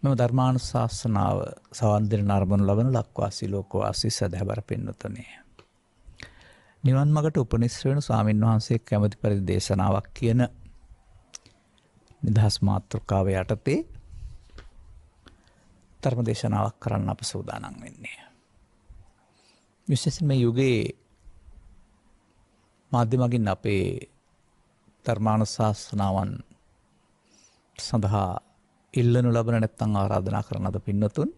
මෙම ධර්මානුශාසනාව සවන් දෙන නරඹනු ලබන ලක්වාසී ලෝකවාසී සදහැබර පින්නතුනේ. නිවන් මාර්ගට උපනිශ්‍ර වෙන ස්වාමින් වහන්සේ කැමැති පරිදි දේශනාවක් කියන නිදහස් මාතෘකාව යටතේ ධර්ම දේශනාවක් කරන්න අප සූදානම් වෙන්නේ. විශේෂයෙන් මේ යුගයේ මාධ්‍යමකින් අපේ ධර්මානුශාසනාවන් සඳහා ඉල්ලනු ලබන නැත්නම් ආරාධනා කරන අද පින්නතුන්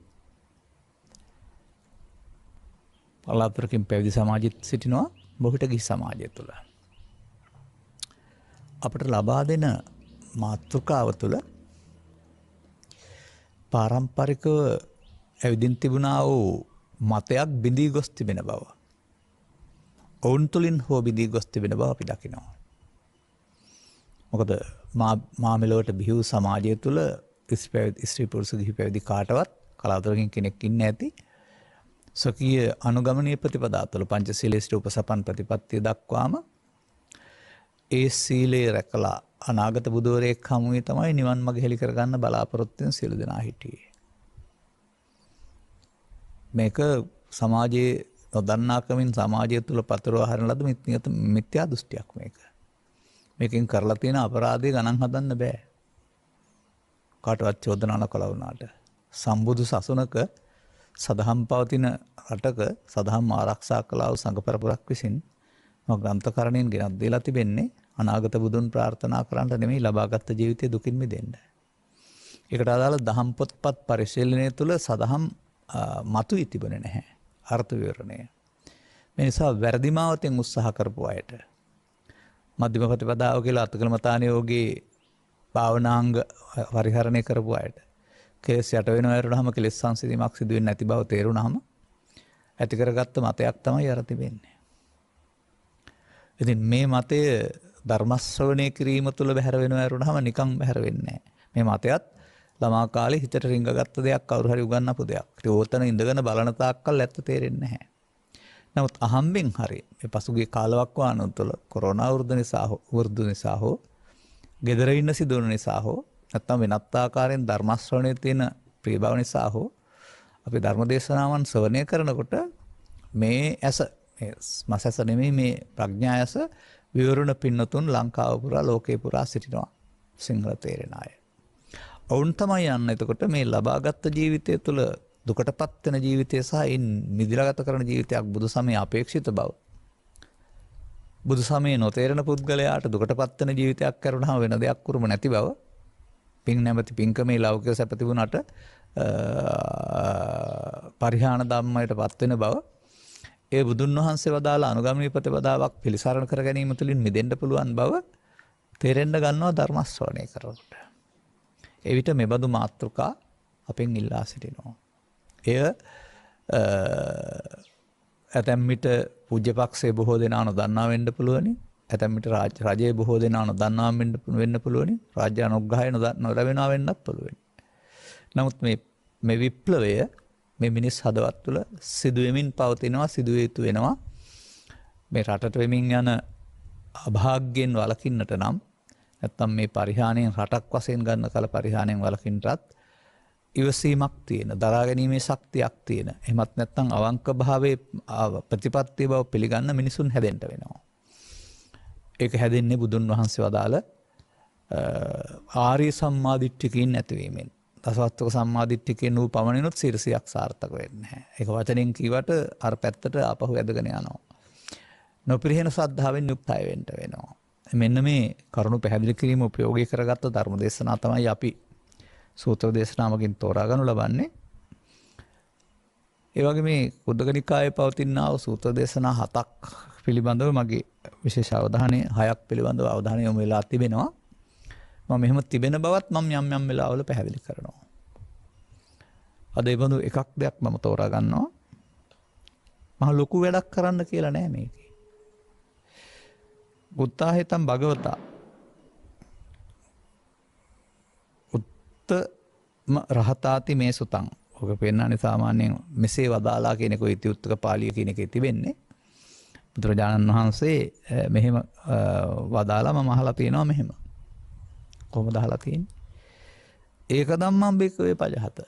පලාතුරකින් පැවිදි සමාජෙත් සිටිනවා බොහෝට ගිහි සමාජය තුළ අපට ලබා දෙන මාතෘකාව තුළ පාරම්පරිකව ඇවිදින් තිබුණා වූ මතයක් බිඳී ගොස් තිබෙන බව ඔවුන් තුළින් හෝ බිඳී ගොස් තිබෙන බව අපි දකිනවා. මොකද මා මෙලොවට බිහි වූ සමාජය තුළ ස්ත්‍රී පුරුෂ ගිහි පැවිදි කාටවත් කලාතුරකින් කෙනෙක් ඉන්න ඇති ස්වකීය අනුගමනීය ප්‍රතිපදා තුළ පංචශීලයේ සිට උපසපන් ප්‍රතිපත්තිය දක්වාම ඒ සීලය රැකලා අනාගත බුදුවරයෙක් හමුවේ තමයි නිවන් මඟ හෙළි කරගන්න බලාපොරොත්තු වෙන සියලු දෙනා හිටියේ. මේක සමාජයේ නොදන්නාකමින් සමාජය තුළ පතරව හරින ලද මිත්‍යා දෘෂ්ටියක් මේක. මේකෙන් කරලා තියෙන අපරාධය ගණන් හදන්න බෑ. කාටවත් චෝදනා නොකළා වුණාට සම්බුදු සසුනක සදහම් පවතින රටක සදහම් ආරක්ෂා කළා වූ සංඝ පරපුරක් විසින් ග්‍රන්ථකරණයෙන් ගෙනත් දීලා තිබෙන්නේ අනාගත බුදුන් ප්‍රාර්ථනා කරන්නට නෙමෙයි ලබාගත් ජීවිතයේ දුකින් මිදෙන්න. ඒකට අදාළ දහම් පොත්පත් පරිශීලනය තුළ සදහම් මතුවී තිබුණේ නැහැ අර්ථ විවරණය. මේ නිසා වැරදි මාවතෙන් උත්සාහ කරපු අයට මධ්‍යම ප්‍රතිපදාව කියලා අත්කල මතානියෝගේ භාවනාංග පරිහරණය කරපු අයට කෙලෙස් යට වෙනවා වරුණාම කෙලෙස් සංසිඳීමක් සිදු වෙන්නේ නැති බව තේරුණාම ඇති කරගත්ත මතයක් තමයි අර තිබෙන්නේ. ඉතින් මේ මතය ධර්ම ශ්‍රවණය කිරීම තුළ බැහැර වෙනවා වරුණාම නිකන් බැහැර වෙන්නේ නැහැ. මේ මතයත් ළමා කාලේ හිතට රිංගගත්ත දෙයක් කවුරු හරි උගන්වපු දෙයක්. ඒක ඕතන ඉඳගෙන බලන තාක්කල් ඇත්ත තේරෙන්නේ නැහැ. නමුත් අහම්බෙන් හරි මේ පසුගිය කාලවකවානුව තුළ කොරෝනා වෘද්ධ නිසා හෝ ගෙදර ඉන්න සිදුවන නිසා හෝ නැත්නම් වෙනත් ආකාරයෙන් ධර්ම ශ්‍රවණයේ තියෙන ප්‍රිය බව නිසා හෝ අපි ධර්ම දේශනාවන් ශ්‍රවණය කරනකොට මේ ඇස මසස නෙමෙයි මේ ප්‍රඥා ඇස විවරණ පින්නතුන් ලංකාව පුරා ලෝකේ පුරා සිටිනවා සිංහල තේරෙන අය. ඔවුන් තමයි යන්න එතකොට මේ ලබාගත් ජීවිතය තුළ දුකටපත් වෙන ජීවිතය සහ ඉන් මිදිලා ගත කරන ජීවිතයක් බුදු සමයේ අපේක්ෂිත බව. බුදු සමයේ නොතේරෙන පුද්ගලයාට දුකටපත් වෙන ජීවිතයක් කරුණාම වෙන දෙයක් කරුම නැති බව. පින් නැමැති පින්කමේ ලෞකික සැප තිබුණාට පරිහාන ධම්මයටපත් වෙන බව. ඒ බුදුන් වහන්සේ වදාළ අනුගමනීය ප්‍රතිපදාවක් පිළිසරණ කර ගැනීම තුළින් මිදෙන්න පුළුවන් බව තේරෙන්න ගන්නවා ධර්ම ශ්‍රවණය කරනකොට. එවිට මෙබඳු මාතෘකා අපෙන් ඉල්ලා සිටිනවා. එය ඇතැම් විට පූජ්‍ය පක්ෂයේ බොහෝ දෙනා නොදන්නා වෙන්න පුළුවනි. ඇතැම් විට රජයේ බොහෝ දෙනා නොදන්නා වෙන්න පුළුවනි. රාජ්‍ය අනුග්‍රහය නොලැබෙනවා වෙන්නත් පුළුවනි. නමුත් මේ විප්ලවය මේ මිනිස් හදවත් තුළ සිදුවෙමින් පවතිනවා සිදුවිය යුතු වෙනවා. මේ රටට වෙමින් යන අභාග්‍යයෙන් වළකින්නට නම් නැත්තම් මේ පරිහානියෙන් රටක් වශයෙන් ගන්න කල පරිහානියෙන් වළකින්නටත් ඉවසීමක් තියෙන දරා ගැනීමේ ශක්තියක් තියෙන එහෙමත් නැත්නම් අවංක භාවයේ ප්‍රතිපත්තිය බව පිළිගන්න මිනිසුන් හැදෙන්න වෙනවා. ඒක හැදෙන්නේ බුදුන් වහන්සේ වදාළ ආර්ය සම්මාදිට්ඨිකයින් නැතිවීමෙන්. දසවස්තුක සම්මාදිට්ඨිකේ නූ පමණිනුත් 100ක් සාර්ථක වෙන්නේ නැහැ. ඒක වචනෙන් කියවට අර පැත්තට ආපහු ඇදගෙන යනවා. නොපිරිහෙන ශ්‍රද්ධාවෙන් යුක්තය වෙන්න වෙනවා. මෙන්න මේ කරුණු පැහැදිලි කිරීම උපයෝගී කරගත්ත ධර්ම දේශනා තමයි අපි සූත්‍ර දේශනාවකින් තෝරා ගන්නු ලබන්නේ. ඒ වගේ මේ කුද්දක නිකායේ පවතිනා වූ සූත්‍ර දේශනා 7ක් පිළිබඳව මගේ විශේෂ අවධානය 6ක් පිළිබඳව අවධානය යොමු වෙලා තිබෙනවා. මම මෙහෙම තිබෙන බවත් මම යම් වෙලාවල පැහැදිලි කරනවා. අද ඒ බඳු එකක් දෙයක් මම තෝරා ගන්නවා. මම ලොකු වැඩක් කරන්න කියලා නෑ මේකේ. උත්තාහිතම් භගවතා රහතාති මේ සුතං. ඔක පෙන්නන්නේ සාමාන්‍යයෙන් මෙසේ වදාලා කියන එක ඉතිඋත්තක පාළිය කියන එකේ තිබෙන්නේ. බුදුරජාණන් වහන්සේ මෙහෙම වදාලා මම අහලා තියෙනවා මෙහෙම. කොහොමද අහලා තියෙන්නේ? ඒක ධම්මං භික්ඛවේ පජහත.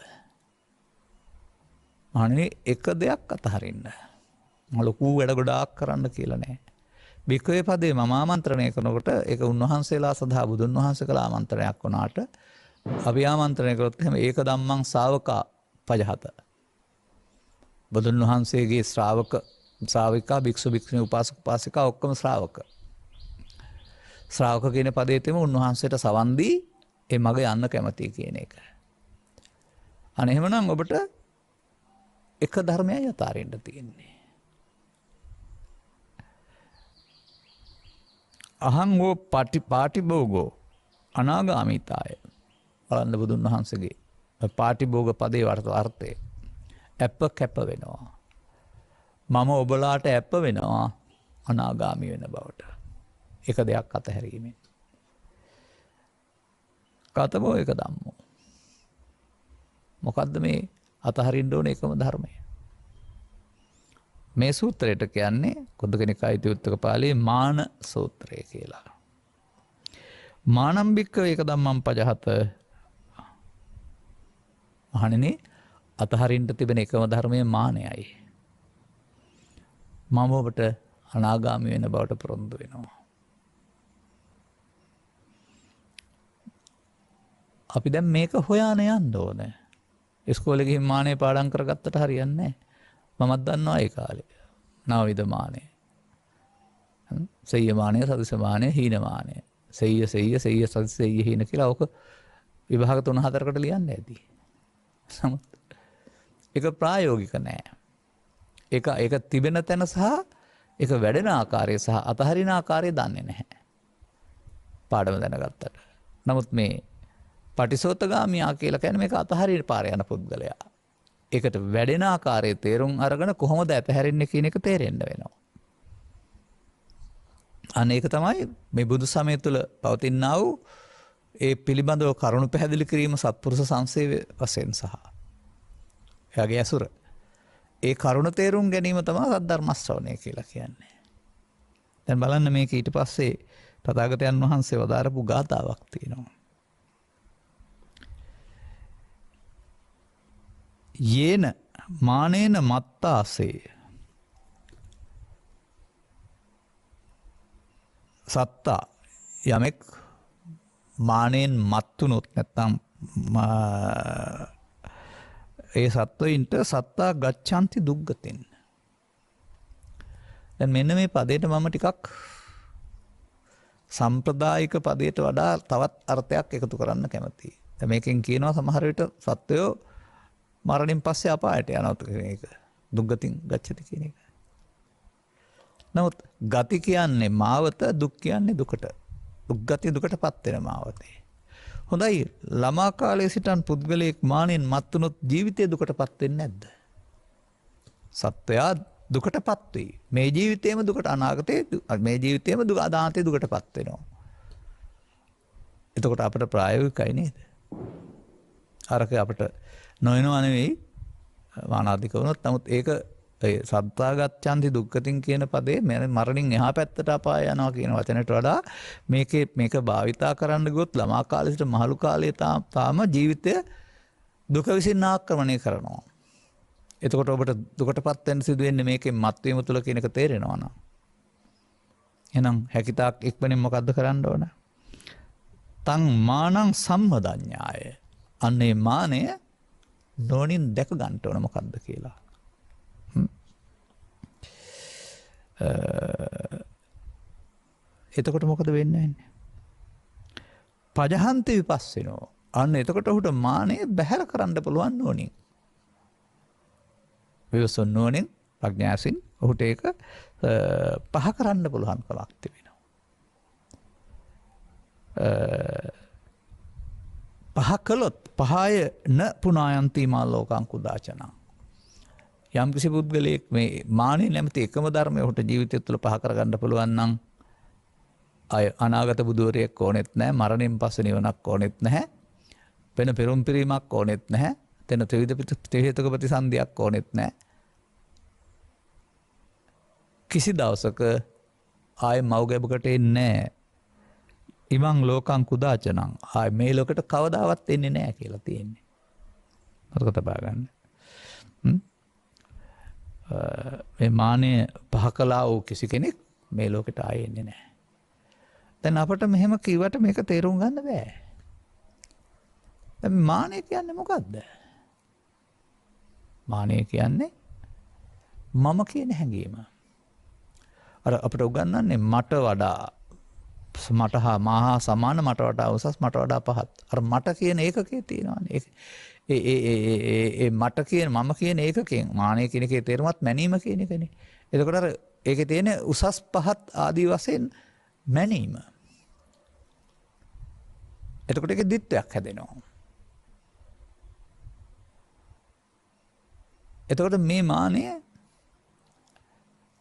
අනේ එක දෙයක් අතහරින්න. ලොකු වැඩ ගොඩාක් කරන්න කියලා නෑ. භික්ඛවේ පදේ මම ආමන්ත්‍රණය කරනකොට ඒක උන්වහන්සේලා සඳහා බුදුන් වහන්සේ කළ ආමන්ත්‍රණයක් වුණාට අපි ආමන්ත්‍රණය කරොත් එහෙම ඒක ධම්මං ශාවකා පජහත. බුදුන් වහන්සේගේ ශ්‍රාවිකා භික්ෂු භික්ෂුණී උපාසක උපාසිකා ඔක්කොම ශ්‍රාවක. ශ්‍රාවක කියන පදේ තෙම උන්වහන්සේට සවන් දී ඒ මග යන්න කැමතියි කියන එක. අනේ එහෙමනම් ඔබට එක ධර්මයයි අතාරින්න තියෙන්නේ. අහං වෝ පාටිභෝගෝ අනාගාමීතාය. බලන්න බුදුන් වහන්සේගේ පාටිභෝග පදේ අර්ථය. ඇප කැප වෙනවා. මම ඔබලාට ඇප වෙනවා අනාගාමී වෙන බවට. එක දෙයක් අතහැරීමෙන්. කතමෝ එක ධම්මෝ. මොකද්ද මේ අතහරින්න ඕන එකම ධර්මය? මේ සූත්‍රයට කියන්නේ කුද්දක නිකායේ ද්විතීයික පාළියේ මාන සූත්‍රය කියලා. මානම් භික්ඛවේ එක ධම්මං පජහත. මහණෙනි අතහරින්න තිබෙන එකම ධර්මයේ මානයයි. මම ඔබට අනාගාමී වෙන බවට පොරොන්දු වෙනවා. අපි දැන් මේක හොයාන යන්න ඕනේ. ඉස්කෝලේ ගිහින් මානෙ පාඩම් කරගත්තට හරියන්නේ නැහැ. මමත් දන්නවා ඒ කාලේ. නවවිධ මානෙ. සෙය්‍ය මානෙ, සදිස මානෙ, හීන මානෙ. සෙය්‍ය සදිස සෙය්‍ය හීන කියලා ඔක විභාග 3-4කට ලියන්න ඇති. නමුත් ඒක ප්‍රායෝගික නෑ. ඒක තිබෙන තැන සහ ඒක වැඩෙන ආකාරය සහ අතහරින ආකාරය දන්නේ නැහැ. පාඩම දැනගත්තට. නමුත් මේ පටිසෝතගාමියා කියලා කියන්නේ මේක අතහරින පාර යන පුද්ගලයා. ඒකට වැඩෙන ආකාරයේ තේරුම් අරගෙන කොහොමද අපහැරෙන්නේ කියන එක තේරෙන්න වෙනවා. අනේක තමයි මේ බුදු සමය තුළ පවතිනා වූ ඒ පිළිබඳව කරුණු පැහැදිලි කිරීම සත්පුරුෂ සංසේවය වශයෙන් සහ එයාගේ ඇසුර. ඒ කරුණ තේරුම් ගැනීම තමයි සද්ධර්ම ශ්‍රවණය කියලා කියන්නේ. දැන් බලන්න මේක ඊට පස්සේ තථාගතයන් වහන්සේ වදාරපු ගාථාවක් තියෙනවා. යේන මානේන මත්තාසේ සත්තා යමෙක් මානෙන් මත්තුනොත් නැත්තම් ඒ සත්වයින්ට සත්තා ගච්ඡanti දුග්ගතින්. දැන් මෙන්න මේ පදයට මම ටිකක් සම්ප්‍රදායික පදයට වඩා තවත් අර්ථයක් එකතු කරන්න කැමතියි. දැන් මේකෙන් කියනවා සමහර විට සත්වයෝ මරණින් පස්සේ අපායට යනවා කියන එක. දුග්ගතින් ගච්ඡති කියන එක. නමුත් ගති කියන්නේ මාවත, දුක් කියන්නේ දුකට. දුක්ගති දුකටපත් වෙන මාවතේ. හොඳයි ළමා කාලයේ සිටන් පුද්ගලයෙක් මානෙන් මත් වුනොත් ජීවිතේ දුකටපත් වෙන්නේ නැද්ද? සත්වයා දුකටපත් වෙයි. මේ ජීවිතේම දුකට අනාගතේ මේ ජීවිතේම දුක අනාගතේ දුකටපත් වෙනවා. එතකොට අපිට ප්‍රායෝගිකයි නේද? අරක අපිට නොයනවා නෙවෙයි මානාධික වුණොත්. නමුත් ඒක සත්තා ගච්ඡanti දුක්ඛතින් කියන පදේ මරණින් එහා පැත්තට අපාය යනවා කියන වචනයට වඩා මේක භාවිතා කරන්න ගියොත් ළමා කාලේ සිට මහලු කාලේ තාම ජීවිතය දුක විසින් ආක්‍රමණය කරනවා. එතකොට ඔබට දුකටපත් වෙන්න සිදු වෙන්නේ මේකෙන් මත්වීම තුල කියන එක තේරෙනවා නම්. එහෙනම් හැකිතාක් ඉක්මනින් මොකද්ද කරන්න ඕන? තං මානං සම්මදඤ්ඤාය. අන්නේ මානය නොනින් දැක ගන්න ඕන මොකද්ද කියලා. එතකොට මොකද වෙන්නේ? පජහන්ති විපස්සිනෝ. අන්න එතකොට ඔහුට මානෙ බැහැර කරන්න පුළුවන් නෝනින්. විවසුන් නෝනින් ප්‍රඥාසින් ඔහුට ඒක පහ කරන්න පුළුවන් කමක් තිබෙනවා. පහ කළොත් පහය න පුනායන්ති මා ලෝකං කුදාචනං. යම් කිසි පුද්ගලයෙක් මේ මානෙ නැමැති එකම ධර්මය ඔහුට ජීවිතය තුළ පහ කරගන්න පුළුවන් නම් අය අනාගත බුදුවරයෙක් ඕනෙත් නැහැ, මරණයෙන් පස්සේ නිවනක් ඕනෙත් නැහැ, වෙන පෙරම් පිරීමක් ඕනෙත් නැහැ, තෙන ත්‍රිවිධ ප්‍රතිසන්දියක් ඕනෙත් නැහැ. කිසි දවසක ආයේ මව් ගැබකට එන්නේ නැහැ. ඉමං ලෝකං කුදාචනං ආයි මේ ලෝකෙට කවදාවත් එන්නේ නැහැ කියලා තියෙන්නේ. මතක තබා ගන්න. මේ මානය පහ කළා වූ කිසි කෙනෙක් මේ ලෝකෙට ආයේ එන්නේ නැහැ. දැන් අපට මෙහෙම කිව්වට මේක තේරුම් ගන්න බෑ. දැන් මානය කියන්නේ මොකද්ද? මානය කියන්නේ මම කියන හැඟීම. අර අපිට උගන්වන්නේ මට වඩා මට හා මහා සමාන මට වඩා උසස් මට වඩා පහත්. අර මට කියන ඒකකේ තියෙනවානේ. ඒ මට කියන මම කියන ඒකකෙන් මානය කියන එකේ තේරුමත් මැනීම කියන එකනේ. එතකොට අර ඒකේ තියෙන උසස් පහත් ආදී වශයෙන් මැනීම. එතකොට ඒකේ දිට්ඨයක් හැදෙනවා. එතකොට මේ මානය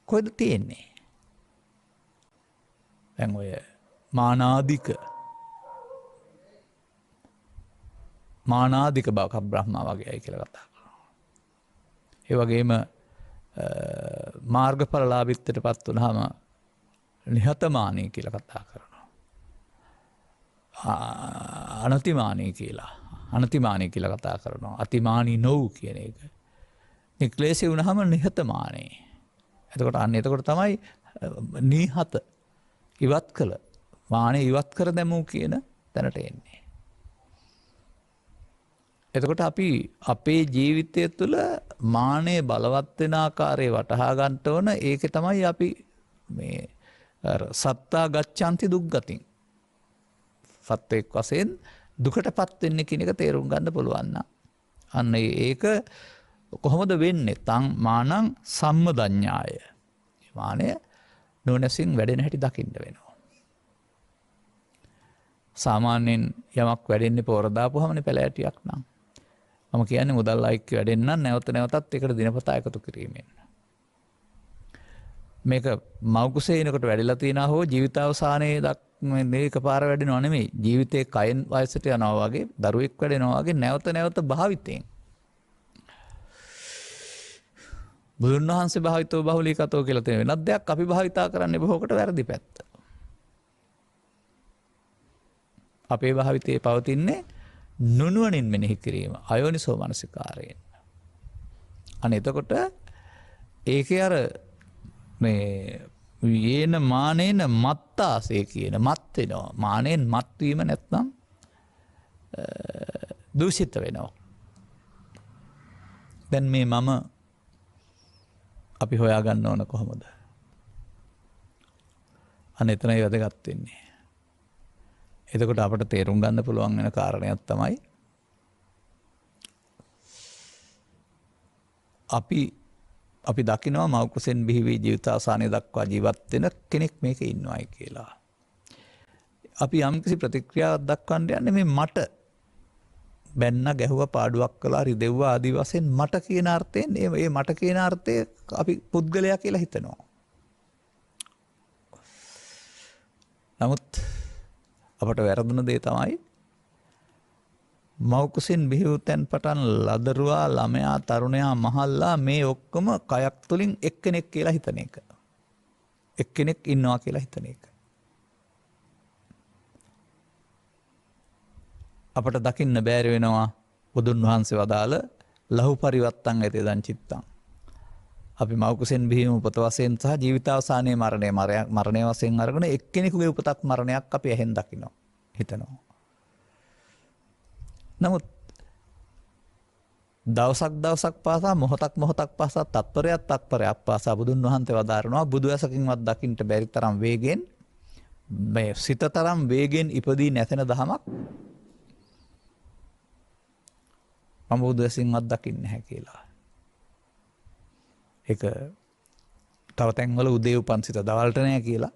කොහෙද තියෙන්නේ? දැන් ඔය මානාදික බව බ්‍රහ්මා වගේයි කියලා කතා කරනවා. ඒ වගේම මාර්ගඵලලාභීත්වයටපත් වුනහම නිහතමානී කියලා කතා කරනවා. අනතිමානී කියලා කතා කරනවා. අතිමානී නොවු කියන එක. නික්ලේශී වුනහම නිහතමානී. එතකොට තමයි නීහත ඉවත් කළ මානෙ ඉවත් කර දැමූ කියන තැනට එන්නේ. එතකොට අපි අපේ ජීවිතය තුළ මානය බලවත් වෙන ආකාරය වටහා ගන්නට ඕන. ඒකේ තමයි අපි මේ සත්තා ගච්ඡanti දුක්ගතින් සත්වෙක් වශයෙන් දුකටපත් වෙන්නේ කියන එක තේරුම් ගන්න පුළුවන් නම් අන්න ඒක කොහොමද වෙන්නේ? තං මානං සම්මදඤ්ඤාය. මානය නුවණසින් වැඩෙන හැටි දකින්න වෙනවා. සාමාන්‍යයෙන් යමක් වැඩෙන්නේ පොර දාපුවාමනේ පැලෑටියක් නම්. මම කියන්නේ මුදල් අයික්‍ය වැඩෙන්න නැවත නැවතත් ඒකට දිනපතා එකතු කිරීමෙන්. මේක මව්කුසේනකොට වැඩිලා තියනා හෝ ජීවිතාවසානයේ මේ එකපාර වැඩෙනව නෙමෙයි. ජීවිතේ කයෙන් වයසට යනවා වගේ දරුවෙක් වැඩෙනවා වගේ නැවත නැවත භාවිතයෙන්. බුදුන් වහන්සේ භාවිතව බහුලීකතෝ කියලා තියෙන වෙනත් දෙයක් අපි භාවිතා කරන්නේ බොහෝකට වැරදි පැත්ත. අපේ භාවිතයේ පවතින්නේ නුනුවණින් මෙනෙහි කිරීම අයෝනිසෝ මනසිකාරයෙන්. අනේ එතකොට ඒකේ අර මේ යේන මානේන මත්තාසේ කියන මත් වෙනවා. මානෙන් මත් වීම නැත්නම් දූෂිත වෙනවා. දැන් මේ මම අපි හොයා ගන්න ඕන කොහොමද? අන්න එතනයි වැදගත් වෙන්නේ. එතකොට අපට තේරුම් ගන්න පුළුවන් වෙන කාරණයක් තමයි අපි දකිනවා මව්කුසෙන් බිහි වී ජීවිතාවසානය දක්වා ජීවත් වෙන කෙනෙක් මේක ඉන්නවයි කියලා. අපි යම්කිසි ප්‍රතික්‍රියාවක් දක්වන්න යන්නේ මේ මට බැන්න ගැහුවා පාඩුවක් කළා රිදෙව්වා ආදී වශයෙන් මට කියන අර්ථයෙන් මේ මට කියන අර්ථය අපි පුද්ගලයා කියලා හිතනවා. නමුත් අපට වැරදුන දේ තමයි මව්කුසින් බිහි වූ තැන් පටන් ලදරුවා ළමයා තරුණයා මහල්ලා මේ ඔක්කොම කයක් තුලින් එක්කෙනෙක් කියලා හිතන එක. එක්කෙනෙක් ඉන්නවා කියලා හිතන එක. අපට දකින්න බැරි වෙනවා බුදුන් වහන්සේ වදාළ ලහු පරිවත්තං ඇතේ දන් චිත්තං. අපි මව්කුසෙන් බිහිවීම උපත වශයෙන් සහ ජීවිතාවසානයේ මරණය වශයෙන් අරගෙන එක්කෙනෙකුගේ උපතක් මරණයක් අපි ඇහෙන් දකිනවා හිතනවා. නමුත් දවසක් පාසා මොහොතක් පාසා තත්පරයක් පාසා බුදුන් වහන්සේ වදාරනවා බුදු ඇසකින්වත් දකින්න බැරි තරම් වේගෙන් මේ සිත තරම් වේගෙන් ඉපදී නැසෙන දහමක් මම බුදු ඇසින්වත් දකින්නේ නැහැ කියලා. ඒක තව තැන්වල උදේ උපන් සිත දවල්ට නැහැ කියලා.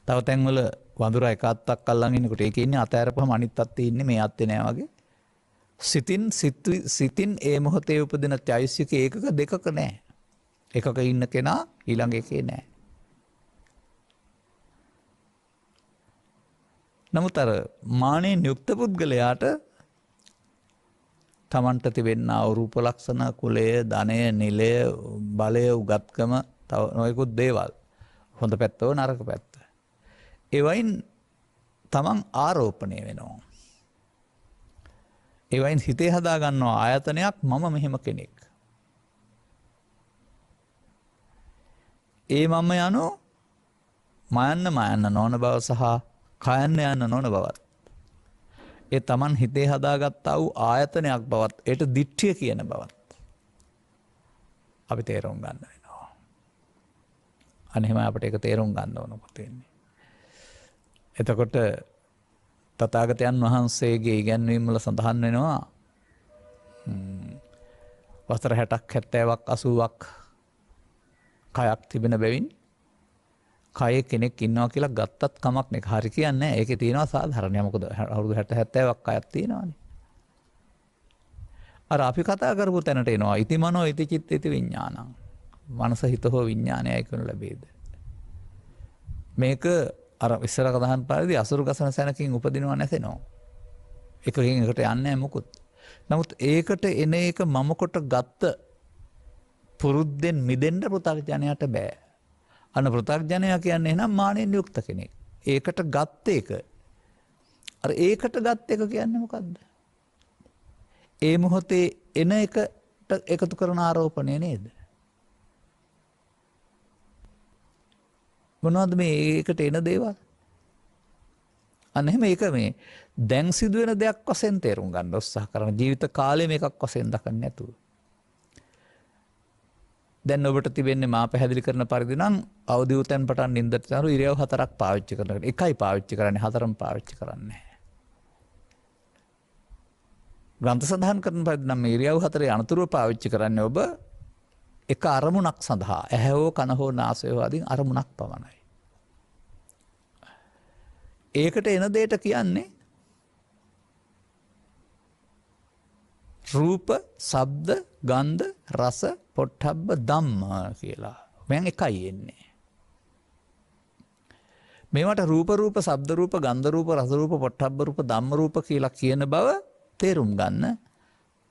තව තැන්වල වඳුර එක අත්තක් අල්ලන් ඉන්නකොට ඒකේ ඉන්නේ අතෑරපුවම අනිත් අත්තේ ඉන්නේ මේ අත්තේ නැහැ වගේ. සිතින් ඒ මොහොතේ උපදින චෛසික ඒකක දෙකක නැහැ. එකක ඉන්න කෙනා ඊළඟ එකේ නැහැ. නමුත් අර මානෙන් යුක්ත පුද්ගලයාට තමන්ට තිබෙනා රූප ලක්ෂණ කුලය ධනය නිලය බලය උගත්කම තව නොයෙකුත් දේවල් හොඳ පැත්තව නරක පැත්ත. ඒ වයින් තමන් ආරෝපණය වෙනවා. ඒ වයින් හිතේ හදා ගන්නවා ආයතනයක් මම මෙහෙම කෙනෙක්. ඒ මම යනු මයන්න නොවන බව සහ කයන්න යන්න නොවන බවත්. ඒ තමන් හිතේ හදාගත්තා වූ ආයතනයක් බවත් ඒට දිට්ඨිය කියන බවත් අපි තේරුම් ගන්න වෙනවා. අනෙහිම අපිට ඒක තේරුම් ගන්න ඕන පුතේන්නේ. එතකොට තථාගතයන් වහන්සේගේ ඉගැන්වීම් වල සඳහන් වෙනවා වසර 60ක් 70ක් 80ක් කයක් තිබෙන බැවින් කයේ කෙනෙක් ඉන්නවා කියලා ගත්තත් කමක් නෑ. හරි කියන්නේ නෑ. ඒකේ තියෙනවා සාධාරණයක්. මොකද අවුරුදු 60 70ක් කයක් තියෙනවානේ. අර අපි කතා කරපු තැනට එනවා. ඉති මනෝ ඉති චිත්ත ඉති විඥානං. මනස හිත හෝ විඥානයයි කරනු ලැබේද. මේක අර ඉස්සර කතාන් පරිදි අසුරු ගසන සැනකින් උපදිනවා නැසෙනවා. එකකින් එකට යන්නේ නැහැ මොකුත්. නමුත් ඒකට එන එක මම කොට ගත්ත පුරුද්දෙන් මිදෙන්න පෘථග්ජනයට බෑ. අන්න පෘථග්ජනයා කියන්නේ එහෙනම් මානෙන් යුක්ත කෙනෙක්. ඒකට ගත්ත එක. අර ඒකට ගත්ත එක කියන්නේ මොකද්ද? ඒ මොහොතේ එන එකට එකතු කරන ආරෝපණය නේද? මොනවද මේ ඒකට එන දේවල්? අන්න එහෙම ඒක මේ දැන් සිදුවෙන දෙයක් වශයෙන් තේරුම් ගන්න උත්සාහ කරන ජීවිත කාලේ මේකක් වශයෙන් දකින්න නැතුව. දැන් ඔබට තිබෙන්නේ මා පැහැදිලි කරන පරිදි නම් අවදි වූ තැන් පටන් නින්දට යනු ඉරියව් හතරක් පාවිච්චි කරනවා. එකයි පාවිච්චි කරන්නේ හතරම පාවිච්චි කරන්නේ නැහැ. ග්‍රන්ථ සඳහන් කරන පරිදි නම් මේ ඉරියව් හතරේ අනතුරුව පාවිච්චි කරන්නේ ඔබ එක අරමුණක් සඳහා. ඇහැ හෝ කන හෝ නාසය හෝ ආදී අරමුණක් පමණයි. ඒකට එන දෙයට කියන්නේ රූප, ශබ්ද, ගන්ධ, රස, පොට්ටබ්බ ධම්ම කියලා. මෙයන් එකයි එන්නේ. මේවට රූප රූප, ශබ්ද රූප, ගන්ධ රූප, රස රූප, පොට්ටබ්බ රූප, ධම්ම රූප කියලා කියන බව තේරුම් ගන්න.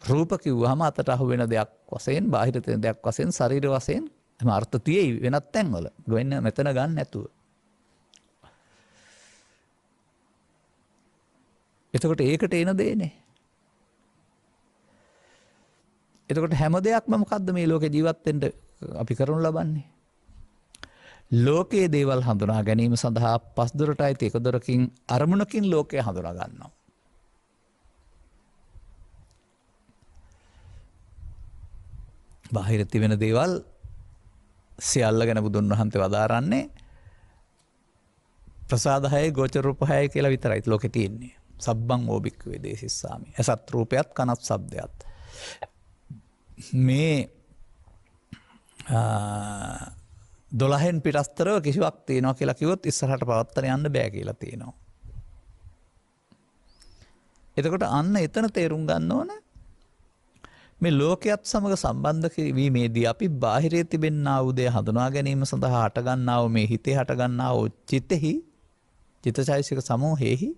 රූප කිව්වහම අතට අහු වෙන දෙයක් වශයෙන්, බාහිර තියෙන දෙයක් වශයෙන්, ශරීර වශයෙන් එම අර්ථ තියෙයි වෙනත් තැන්වල. ගොන්න මෙතන ගන්න නැතුව. එතකොට ඒකට එන දෙන්නේ. එතකොට හැම දෙයක්ම මොකද්ද මේ ලෝකේ ජීවත් වෙන්න අපි කරනු ලබන්නේ? ලෝකයේ දේවල් හඳුනා ගැනීම සඳහා පස් දොරටයි තේක දොරකින් අරමුණකින් ලෝකය හඳුනා ගන්නවා. බාහිර තිබෙන දේවල් සියල්ල ගැන බුදුන් වහන්සේ වදාරන්නේ ප්‍රසාද 6 ගෝචර රූප 6 කියලා විතරයි ලෝකේ තියෙන්නේ. සබ්බං ඕබික්ක වේදේසිස්සාමි. අසත් රූපයත් කනත් ශබ්දයත්. මේ 12න් පිටස්තරව කිසිවක් තියෙනවා කියලා කිව්වොත් ඉස්සරහට පවත්තන යන්න බෑ කියලා තියෙනවා. එතකොට අන්න එතන තේරුම් ගන්න ඕන මේ ලෝකයක් සමග සම්බන්ධ වීමේදී අපි බාහිරයේ තිබෙනා වූ දේ හඳුනා ගැනීම සඳහා හට ගන්නා වූ මේ හිතේ හට ගන්නා වූ චිතෙහි චිත්තචෛසික සමූහෙහි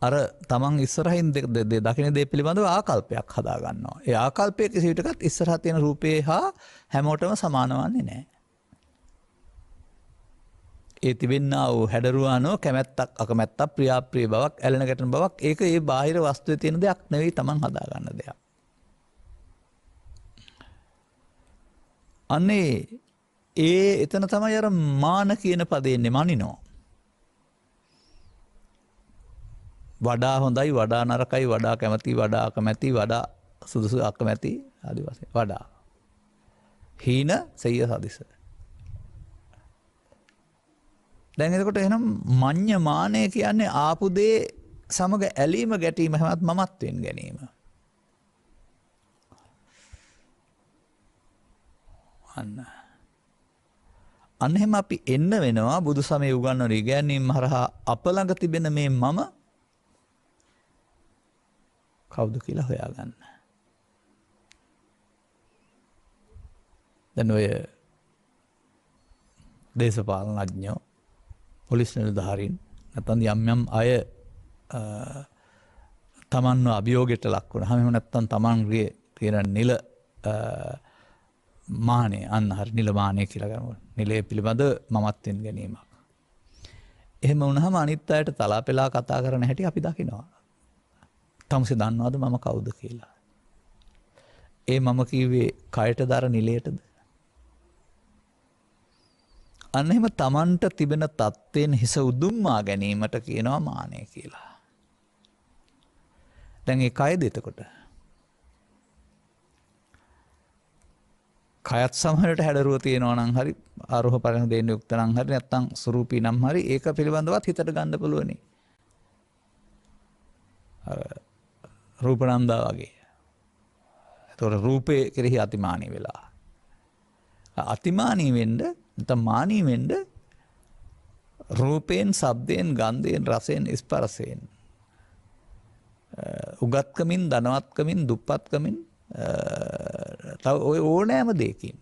අර තමන් ඉස්සරහින් දකින දේ පිළිබඳව ආකල්පයක් හදා ගන්නවා. ඒ ආකල්පය කිසි විටකත් ඉස්සරහා තියෙන රූපේ හා හැමෝටම සමාන වන්නේ නැහැ. ඒ තිබෙනා වූ හැඩරුවානෝ කැමැත්තක් අකමැත්තක් ප්‍රියාප්‍රිය බවක් ඇලෙන ගැටෙන බවක් ඒක ඒ බාහිර වස්තුවේ තියෙන දෙයක් නෙවෙයි තමන් හදා ගන්න දෙයක්. අනේ එතන තමයි අර මාන කියන පදේන්නේ මනිනෝ. වඩා හොඳයි වඩා නරකයි වඩා කැමති වඩා අකමැති වඩා සුදුසු අකමැති ආදී වශයෙන් වඩා හීන සෙය්‍ය සදිස. දැන් එතකොට එහෙනම් මඤ්ඤ මානය කියන්නේ ආපු දේ සමග ඇලීම ගැටීම හැමත් මමත්වෙන් ගැනීම. අන්න එහෙම අපි එන්න වෙනවා බුදු සමය උගන්වන ඉගැන්වීම් හරහා අප ළඟ තිබෙන මේ මම කවුද කියලා හොයාගන්න. දැන් ඔය දේශපාලන අඥයෝ පොලිස් නිලධාරීන් නැත්නම් යම් අය තමන්ව අභියෝගයට ලක් වුණාම එහෙම නැත්නම් තමන්ගේ තියෙන නිල මානෙ අන්න හරි නිල මානෙ කියලා ගමු. නිලයේ පිළිබඳ මමත්වෙන් ගැනීමක්. එහෙම වුණාම අනිත් අයට තලාපෙලා කතා කරන හැටි අපි දකිනවා. තමසේ දන්නවද මම කවුද කියලා? ඒ මම කිව්වේ කයට දර නිලයටද? අන්න එහෙම Tamanට තිබෙන தත්ත්වයෙන් හිස උදුම්මා ගැනීමට කියනවා මානය කියලා. දැන් ඒ කයද එතකොට? කයත් සමහරට හැඩරුව තියෙනවා නම් හරි ආරෝහ පරිණ දෙන්න යුක්ත නම් හරි නැත්නම් ස්වරූපී නම් හරි ඒක පිළිබඳවත් හිතට ගන්න පුළුවනි. රූපනන්දා වගේ. ඒතකොට රූපේ කෙරෙහි අතිමානී වෙලා. අතිමානී වෙන්න නැත්නම් මානී වෙන්න රූපයෙන්, ශබ්දයෙන්, ගන්ධයෙන්, රසයෙන්, ස්පර්ශයෙන් උගත්කමින්, ධනවත්කමින්, දුප්පත්කමින් තව ඔය ඕනෑම දෙයකින්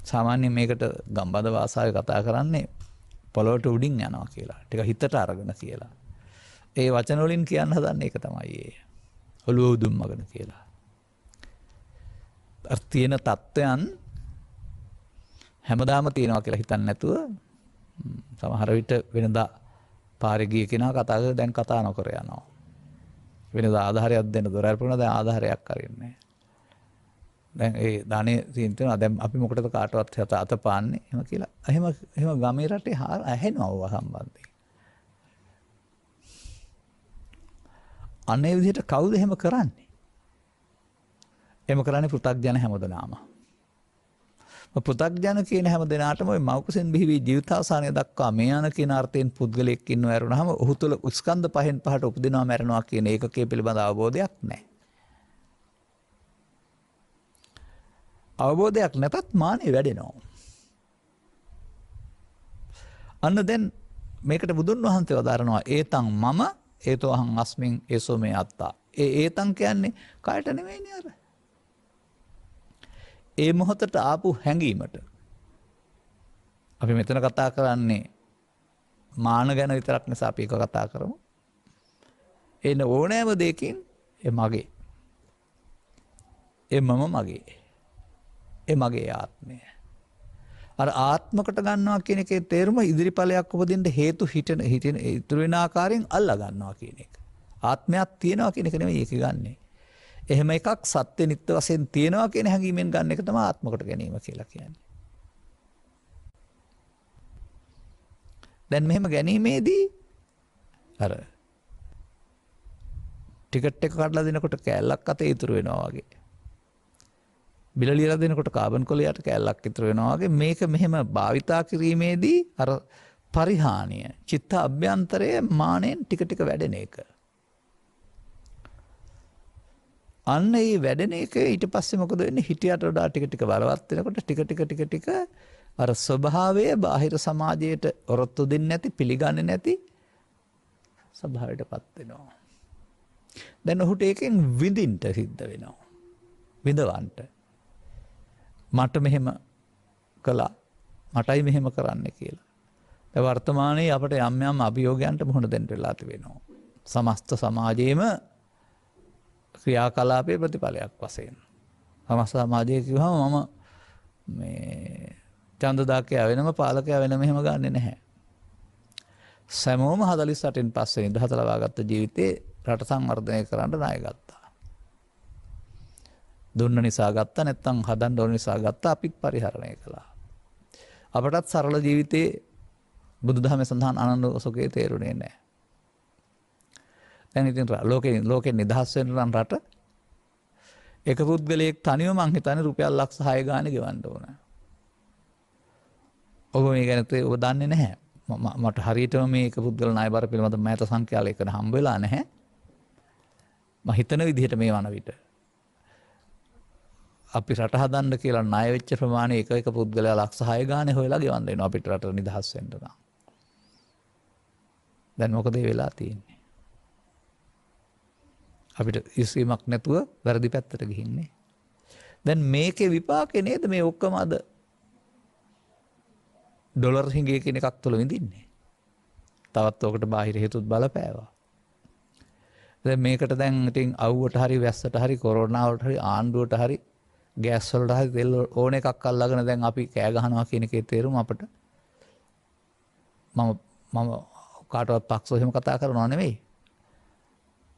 සාමාන්‍යයෙන් මේකට ගම්බද භාෂාවේ කතා කරන්නේ පොළොවට උඩින් යනවා කියලා. ටික හිතට අරගෙන කියලා. ඒ වචන වලින් කියන්න හදන්නේ ඒක තමයි ඒ. ඔළුව උදුම්මගෙන කියලා. අර තියෙන தත්වයන් හැමදාම තියෙනවා කියලා හිතන්නේ නැතුව සමහර විට වෙනදා පාරේ ගිය කෙනා කතා කරලා දැන් කතා නොකර යනවා. වෙනදා ආධාරයක් දෙන්න දොර අරපුණා දැන් ආධාරයක් අරින්නේ. දැන් ඒ ධානේ තියෙනවා දැන් අපි මොකටද කාටවත් අත පාන්නේ එහෙම කියලා. එහෙම ගමේ රටේ ඇහෙනවා ඔය සම්බන්ධයෙන්. අනේ විදිහට කවුද එහෙම කරන්නේ? එහෙම කරන්නේ පෘථග්ජන හැමදෙනාම. පෘථග්ජන කියන හැම දෙනාටම ওই මෞකසෙන් බිහිවි ජීවිතාවසානය දක්වා මේ යන කියන අර්ථයෙන් පුද්ගලයෙක් ඉන්නව ඇරුණාම ඔහු තුළ ස්කන්ධ පහෙන් පහට උපදිනවා මැරෙනවා කියන ඒකකයේ පිළිබඳ අවබෝධයක් නැහැ. අවබෝධයක් නැතත් මානෙ වැඩෙනවා. අන්න දැන් මේකට බුදුන් වහන්සේ වදාරනවා ඒතං මම ඒතෝ අහං අස්මින් ඒසෝ මේ අත්තා. ඒතං කියන්නේ කායට නෙවෙයිනේ අර. ඒ මොහොතට ආපු හැඟීමට. අපි මෙතන කතා කරන්නේ මාන ගැන විතරක් නිසා අපි ඒක කතා කරමු. එන ඕනෑම දෙයකින් ඒ මගේ. ඒ මම මගේ. ඒ මගේ ආත්මය. අර ආත්මකට ගන්නවා කියන එකේ තේරුම ඉදිරිඵලයක් උපදින්න හේතු හිතන ඉතුරු වෙන ආකාරයෙන් අල්ලා ගන්නවා කියන එක. ආත්මයක් තියෙනවා කියන එක නෙමෙයි ඒක ගන්නෙ. එහෙම එකක් සත්‍ය නිත්‍ය වශයෙන් තියෙනවා කියන හැඟීමෙන් ගන්න එක තමයි ආත්මකට ගැනීම කියලා කියන්නේ. දැන් මෙහෙම ගැනීමේදී අර ටිකට් එක කඩලා දෙනකොට කෑල්ලක් අතේ ඉතුරු වෙනවා වගේ. බිල ලියලා දෙනකොට කාබන් කොලයට කෑල්ලක් ඉතුරු වෙනවා වගේ මේක මෙහෙම භාවිතා කිරීමේදී අර පරිහානිය චිත්ත අභ්‍යන්තරයේ මානෙන් ටික ටික වැඩෙන එක. අන්න ඒ වැඩෙන එක ඊට පස්සේ මොකද වෙන්නේ? හිටියට වඩා ටික ටික බලවත් වෙනකොට ටික ටික අර ස්වභාවය බාහිර සමාජයට ඔරොත්තු දෙන්නේ නැති, පිළිගන්නේ නැති ස්වභාවයටපත් වෙනවා. දැන් ඔහුට ඒකෙන් විඳින්න සිද්ධ වෙනවා. විඳවන්න. මට මෙහෙම කළා. මටයි මෙහෙම කරන්න කියලා. දැන් වර්තමානයේ අපිට යම් යම් අභියෝගයන්ට මුහුණ දෙන්න වෙලා තිබෙනවා. සමස්ත සමාජයේම ක්‍රියාකලාපයේ ප්‍රතිඵලයක් වශයෙන්. සමස්ත සමාජයේ කිව්වම මම මේ ඡන්දදායකයා වෙනම පාලකයා වෙනම එහෙම ගන්නෙ නැහැ. සෑමෝම 48න් පස්සේ නිදහස ලබාගත් ජීවිතේ රට සංවර්ධනය කරන්න ණය ගත්තා. දුන්න නිසා ගත්තා නැත්නම් හදන්න ඕන නිසා ගත්තා අපිත් පරිහරණය කළා. අපටත් සරල ජීවිතේ බුදුදහමේ සඳහන් ආනන්ද සුඛේ තේරුනේ නැහැ. දැන් ඉතින් ලෝකේ නිදහස් වෙන නම් රට එක පුද්ගලයෙක් තනියම මං හිතන්නේ රුපියල් ලක්ෂ 6 ගානේ ගෙවන්න ඕන. ඔබ මේ ගැන ඔබ දන්නේ නැහැ. මට හරියටම මේ එක පුද්ගල ණය බර පිළිබඳ මෑත සංඛ්‍යාලයකට හම්බ වෙලා නැහැ. මම හිතන විදිහට මේ වන විට අපි රට හදන්න කියලා ණය වෙච්ච ප්‍රමාණය එක පුද්ගලයා ලක්ෂ 6 ගානේ හොයලා ගෙවන්න වෙනවා අපිට රට නිදහස් වෙන්න නම්. දැන් මොකද වෙලා තියෙන්නේ? අපිට ඉස්වීමක් නැතුව වැරදි පැත්තට ගිහින්නේ. දැන් මේකේ විපාකේ නේද මේ ඔක්කොම අද ඩොලර් හිඟේ කියන එකක් තුළ විඳින්නේ. තවත් ඔකට බාහිර හේතුත් බලපෑවා. දැන් මේකට දැන් ඉතින් අවුවට හරි වැස්සට හරි කොරෝනාවට හරි ආණ්ඩුවට හරි ගෑස් වලට හරි තෙල් ඕන එකක් අල්ලගෙන දැන් අපි කෑ ගහනවා කියන එකේ තේරුම අපිට මම කාටවත් පක්ෂව එහෙම කතා කරනවා නෙවෙයි.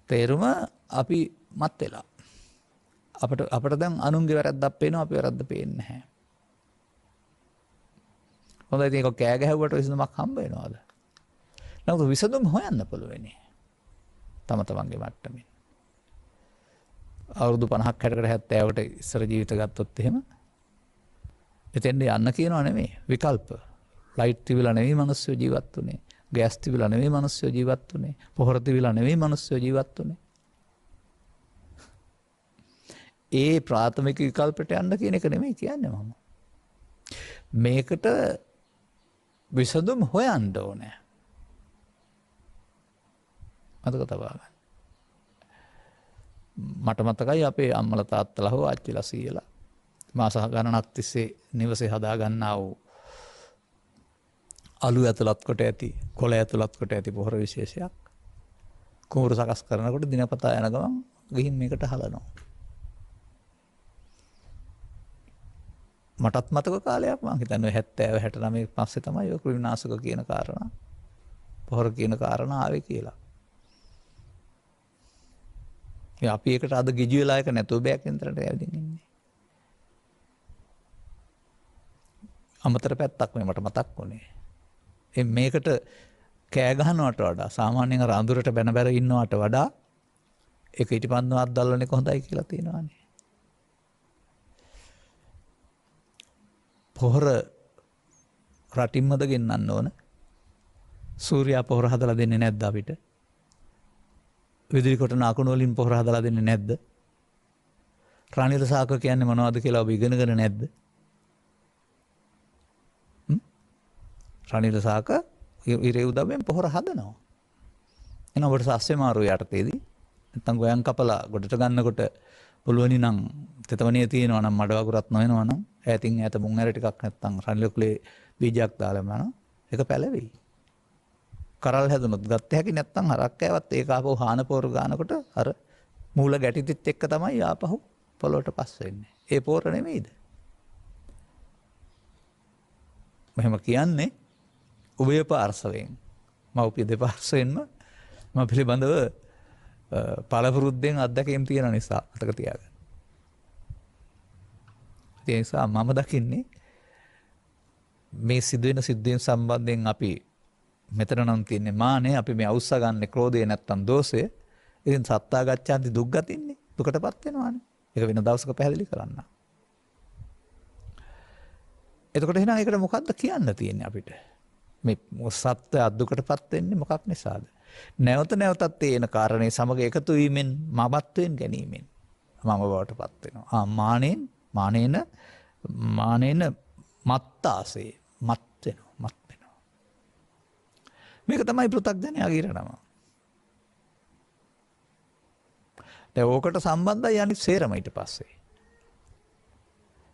තේරුම අපි මත් වෙලා. අපිට දැන් අනුන්ගේ වැරද්දක් පේනවා අපි වැරද්ද පේන්නේ නැහැ. හොඳයි ඉතින් ඒක කෑ ගැහුවට විසඳුමක් හම්බ වෙනවද? නමුත් විසඳුම් හොයන්න පුළුවනේ. තම තමන්ගේ මට්ටමින්. අවුරුදු 50ක් 60කට 70කට ඉස්සර ජීවිත ගත්තොත් එහෙම එතෙන්ද යන්න කියනවා නෙමෙයි විකල්ප. ලයිට් තිබිලා නෙවෙයි මිනිස්සු ජීවත් වුනේ. ගෑස් තිබිලා නෙවෙයි මිනිස්සු ජීවත් වුනේ. පොහොර තිබිලා නෙවෙයි මිනිස්සු ජීවත් වුනේ. ඒ ප්‍රාථමික විකල්පට යන්න කියන එක නෙමෙයි කියන්නේ මම. මේකට විසඳුම් හොයන්න ඕනේ. මතක තබා ගන්න. මට මතකයි අපේ අම්මලා තාත්තලා හෝ ආච්චිලා සීයලා මාස ගණනක් තිස්සේ නිවසේ හදා ගන්නා වූ අලු ඇතුළත් කොට ඇති කොළ ඇතුළත් කොට ඇති පොහොර විශේෂයක් කුඹුර සකස් කරනකොට දිනපතා යන ගමන් ගිහින් මේකට හලනවා. මටත් මතක කාලයක් මං හිතන්නේ 70 69 පස්සේ තමයි ඔය කෘමිනාශක කියන කාරණා පොහොර කියන කාරණා ආවේ කියලා. අපි ඒකට අද ගිජු වෙලා එක නැතුව බෑ කෙන්තරට ඇවිදින් ඉන්නේ. අමතර පැත්තක් මේ මට මතක් වුණේ. මේකට කෑ ගහනවට වඩා සාමාන්‍යයෙන් අර අඳුරට බැන බැර ඉන්නවට වඩා ඒක ඊටපන්දමක් දැල්වන එක හොඳයි කියලා තියෙනවානේ. පොහොර රටින්මද ගෙන්නන්න ඕන. සූර්යා පොහොර හදලා දෙන්නේ නැද්ද අපිට? විදුලි කොටන අකුණු වලින් පොහොර හදලා දෙන්නේ නැද්ද? රනිල සාක කියන්නේ මොනවද කියලා ඔබ ඉගෙනගෙන නැද්ද? රනිල සාක ඉරේ උදව්වෙන් පොහොර හදනවා. එහෙනම් ඔබට සස්සේ මාරු යටතේදී නැත්තම් ගොයන් කපලා ගොඩට ගන්නකොට පුළුවනි නම් තෙතමනිය තියෙනවා නම් මඩ වගුරක් නොවෙනවා නම් ඈතින් ඈත මුං ඇර ටිකක් නැත්තම් රනිල කුලේ බීජයක් දාලාම යනවා. ඒක පැලවෙයි. කරල් හැදුනොත් ගත්ත හැකි නැත්තම් හරක් කෑවත් ඒක ආපහු හාන පොර ගන්නකොට අර මූල ගැටිතිත් එක්ක තමයි ආපහු පොළොවට පස් වෙන්නේ. ඒ පොර නෙමෙයිද? මෙහෙම කියන්නේ උභය පාර්ශවයෙන් මව්පිය දෙපාර්ශවෙන්ම මම පිළිබඳව පළපුරුද්දෙන් අත්දැකීම් තියෙන නිසා අතක තියාගන්න. ඒ නිසා මම දකින්නේ මේ සිදුවෙන සිද්ධීන් සම්බන්ධයෙන් අපි මෙතන නම් තියන්නේ මානේ අපි මේ අවුස්ස ගන්න ක්‍රෝධය නැත්තම් දෝෂය. ඉතින් සත්තා ගච්ඡanti දුක්ගතින්නේ දුකටපත් වෙනවානේ. ඒක වෙන දවසක පැහැදිලි කරන්න. එතකොට එහෙනම් ඒකට මොකද්ද කියන්න තියෙන්නේ අපිට? මේ සත්‍ය අදුකටපත් වෙන්නේ මොකක් නිසාද? නැවත නැවතත් තේන කාරණේ සමග එකතු වීමෙන් මමත්වෙන් ගැනීමෙන් මම බවටපත් වෙනවා. මානේන මත්තාසේ මත් වෙනවා. මේක තමයි පෘථග්ජනයාගේ ඉරණම. දැන් ඕකට සම්බන්ධයි අනිත් සේරම ඊට පස්සේ.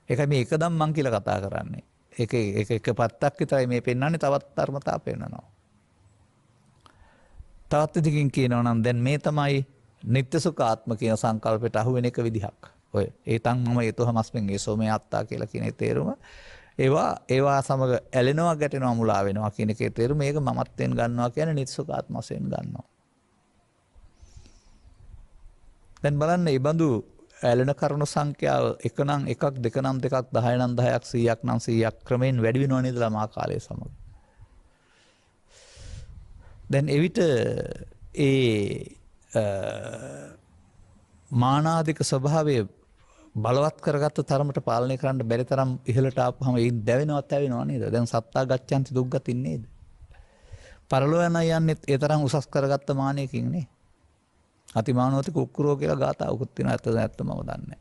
ඒකයි මේ එකදම් මං කියලා කතා කරන්නේ. ඒක පැත්තක් විතරයි මේ පෙන්වන්නේ තවත් ධර්මතා පෙන්වනවා. තවත් ඉදිකින් කියනවා නම් දැන් මේ තමයි නිත්‍ය සුඛාත්ම කියන සංකල්පයට අහු වෙන එක විදිහක්. ඔය ඒතන් මම ඒතොහමස්මෙන් ඒසෝ මේ අත්තා කියලා කියන තේරුම ඒවා සමග ඇලෙනවා ගැටෙනවා මුලා වෙනවා කියන එකේ තේරුම මේක මමත්වෙන් ගන්නවා කියන්නේ නිත්‍ය සුඛාත්ම වශයෙන් ගන්නවා. දැන් බලන්න මේ බඳු ඇලෙන කරුණු සංඛ්‍යාව 1 නම් 1ක් 2 නම් 2ක් 10 නම් 10ක් 100ක් නම් 100ක් ක්‍රමයෙන් වැඩි වෙනව නේද ළමා කාලයේ සමග. දැන් එවිට මානාධික ස්වභාවය බලවත් කරගත්ත තරමට පාලනය කරන්න බැරි තරම් ඉහළට ආපුවම ඒ දැවෙනවත් ඇවෙනව නේද? දැන් සත්තා ගච්ඡanti දුක්ගතින් නේද? පරලෝ යන යන්නේ ඒ තරම් උසස් කරගත්ත මානයකින් නේ. අතිමානෝති කුක්කුරෝ කියලා ගාතාවකුත් තියෙනවා. ඇත්තද මම දන්නේ.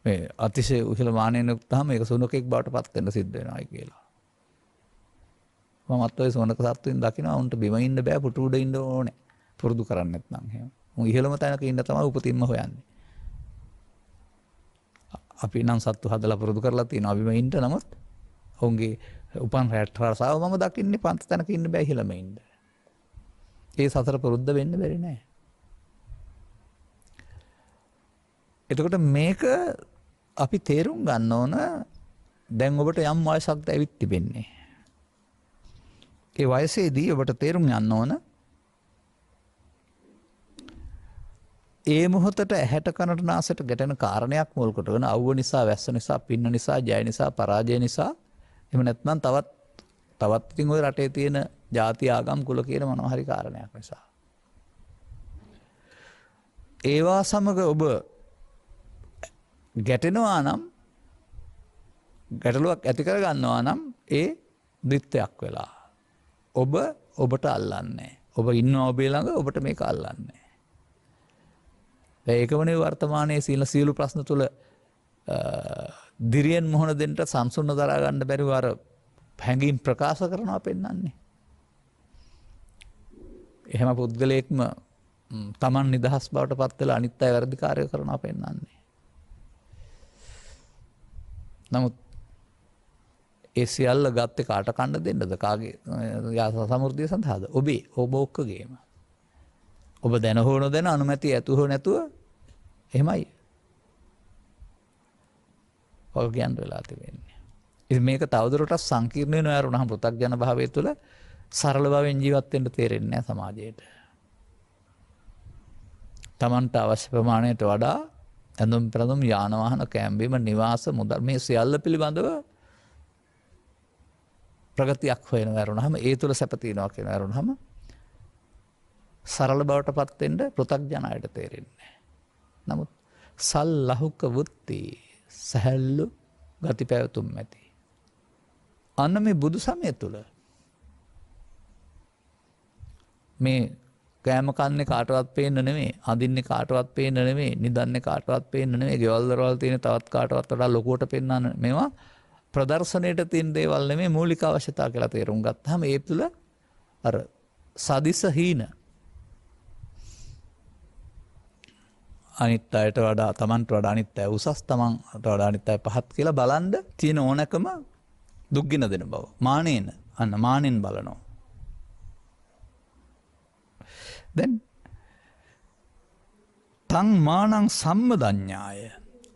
මේ අතිශය උහිල මානෙන් උත්තාම ඒක සුනකෙක් බවට පත් වෙන්න සිද්ධ වෙනවායි කියලා. මමත් ඔය සුනක සත්තුන් දකිනවා උන්ට බිම ඉන්න බෑ පුටු උඩ ඉන්න ඕනේ. පුරුදු කරන්නේ නැත්නම් එහෙම. උන් ඉහළම තැනක ඉන්න තමයි උපතින්ම හොයන්නේ. අපි නම් සත්තු හදලා පුරුදු කරලා තියෙනවා බිම ඉන්න නමුත් ඔවුන්ගේ උපන් රැට්ටාසාව මම දකින්නේ පන්ත තැනක ඉන්න බෑ ඉහළම ඉන්න. ඒ සතර පුරුද්ද වෙන්න බැරි නෑ. එතකොට මේක අපි තේරුම් ගන්න ඕන දැන් ඔබට යම් වයසක්ද ඇවිත් තිබෙන්නේ. ඒ වයසේදී ඔබට තේරුම් යන්න ඕන ඒ මොහොතට ඇහැට කනට නාසයට ගැටෙන කාරණයක් මුල් කොටගෙන අවුව නිසා, වැස්ස නිසා, පින්න නිසා, ජය නිසා, පරාජය නිසා, එහෙම නැත්නම් තවත් ඉතින් ওই රටේ තියෙන ಜಾති ආගම් කුල කියන මොනවා හරි කාරණයක් නිසා. ඒවා සමග ඔබ ගැටෙනවා නම්, ගැටලුවක් ඇති කර ගන්නවා නම් ඒ දිත්තයක් වෙලා. ඔබට අල්ලන්නේ. ඔබ ඉන්නවා ඔබේ ළඟ, ඔබට මේක අල්ලන්නේ. ඒකමනේ වර්තමානයේ සියලු ප්‍රශ්න තුල දිරියෙන් මොහොන දෙන්න සංසුන්න දරා ගන්න බැරිව අර හැඟීම් ප්‍රකාශ කරනවා පෙන්වන්නේ. එහෙම පුද්ගලයෙක්ම Taman නිදහස් බවට පත් වෙලා අනිත් අය වැඩිකාරය කරනවා පෙන්වන්නේ. නමුත් ඒ සියල්ල ගත්තේ කාට කන්න දෙන්නද? කාගේ සමෘද්ධිය සඳහාද? ඔබ ඔක්කොගේම. ඔබ දැන හෝ නොදැන අනුමැතිය ඇතුව හෝ නැතුව එහෙමයි. ඔය කියන්න වෙලා තිබෙන්නේ. ඉතින් මේක තවදුරටත් සංකීර්ණ වෙනවා වරුණාම පෘථග්ජන භාවය තුළ සරල භාවයෙන් ජීවත් වෙන්න තේරෙන්නේ නැහැ සමාජයට. Tamanට අවශ්‍ය ප්‍රමාණයට වඩා ඇඳුම් පැළඳුම්, යාන වාහන, කැම්බීම, නිවාස, මුදල් මේ සියල්ල පිළිබඳව ප්‍රගතියක් හොයන වරුණාම ඒ තුළ සැප තියනවා කියන වරුණාම සරල බවට පත් වෙන්න පෘථග්ජනයට තේරෙන්නේ. නමුත් සල්ලහුක වුත්ති සහැල්ලු ගති පැවතුම් ඇති. අන්න මේ බුදු සමය තුළ මේ කෑම කන්නේ කාටවත් පේන්න නෙමෙයි, අඳින්නේ කාටවත් පේන්න නෙමෙයි, නිදන්නේ කාටවත් පේන්න නෙමෙයි, ගෙවල් දරවල් තියෙන තවත් කාටවත් වඩා ලොකුවට පෙන්වන්න මේවා ප්‍රදර්ශනයට තියෙන දේවල් නෙමෙයි, මූලික අවශ්‍යතා කියලා තේරුම් ගත්තාම ඒ තුළ අර සදිස හීන අනිත් අයට වඩා, Tamanට වඩා අනිත් අය උසස්, Tamanට වඩා අනිත් අය පහත් කියලා බලන්න තියෙන ඕනකම දුක්ගින දෙන බව. මානෙන් බලනවා. දැන් තං මානං සම්මදඤ්ඤාය.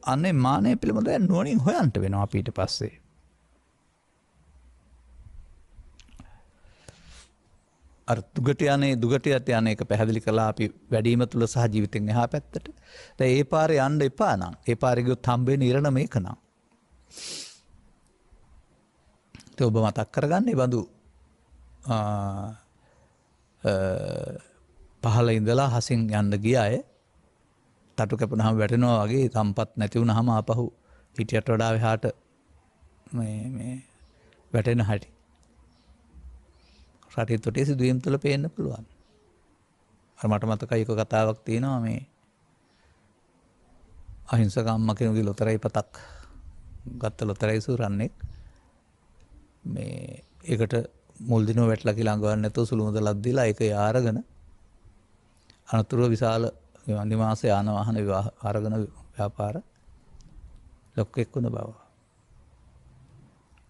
අනේ මානෙ පිළිබඳව නුවණින් හොයන්ට වෙනවා අපි ඊට පස්සේ. අර දුගටියට යන එක පැහැදිලි කළා අපි වැඩිම තුල සහ ජීවිතෙන් එහා පැත්තට. දැන් ඒ පාරේ යන්න එපා නම්, ඒ පාරේ ගියොත් හම්බෙන්නේ ඉරණ මේක නම්. ඒක ඔබ මතක් කරගන්න ඒ බඳු පහළ ඉඳලා හසින් යන්න ගිය අය තටු කැපුණාම වැටෙනවා වගේ සම්පත් නැති වුණාම ආපහු හිටියට වඩා එහාට මේ වැටෙන හැටි. රටේ තොටේ සිදුවීම් තුළ පේන්න පුළුවන්. අර මට මතකයි එක කතාවක් තියෙනවා මේ අහිංසක අම්මා කෙනෙකුගේ ලොතරැයි පතක් ගත්ත ලොතරැයි සූරන්නෙක් මේ ඒකට මුල් දිනුව වැටලා කියලා අඟවන්න නැතුව සුළු මුදලක් දීලා ඒක යාරගෙන අනතුරුව විශාල නිවාස යාන වාහන අරගෙන ව්‍යාපාර ලොක්කෙක් වුණ බව.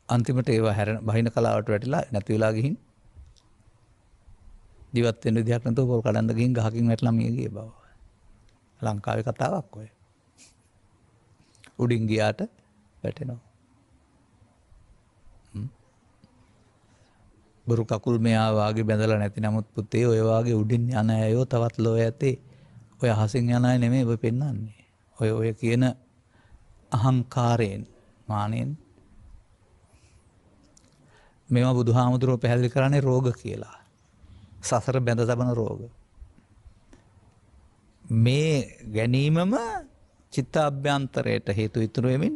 අන්තිමට ඒවා බහින කලාවට වැටිලා නැති වෙලා ගිහින් ජීවත් වෙන්න විදිහක් නැතුව පොල් කඩන්න ගිහින් ගහකින් වැටලා මිය ගිය බව. ලංකාවේ කතාවක් ඔය. උඩින් ගියාට වැටෙනවා. බරු කකුල් මෙයා වාගේ බැඳලා නැති නමුත් පුතේ ඔය වාගේ උඩින් යන අයෝ තවත් ලෝ ඇතේ. ඔය අහසින් යන අය නෙමෙයි ඔය පෙන්වන්නේ. ඔය කියන අහංකාරයෙන්, මානෙන් මේවා බුදුහාමුදුරුවෝ පැහැදිලි කරන්නේ රෝග කියලා. සසර බැඳ තබන රෝග. මේ ගැනීමම චිත්ත අභ්‍යන්තරයට හේතු ඉතුරු වෙමින්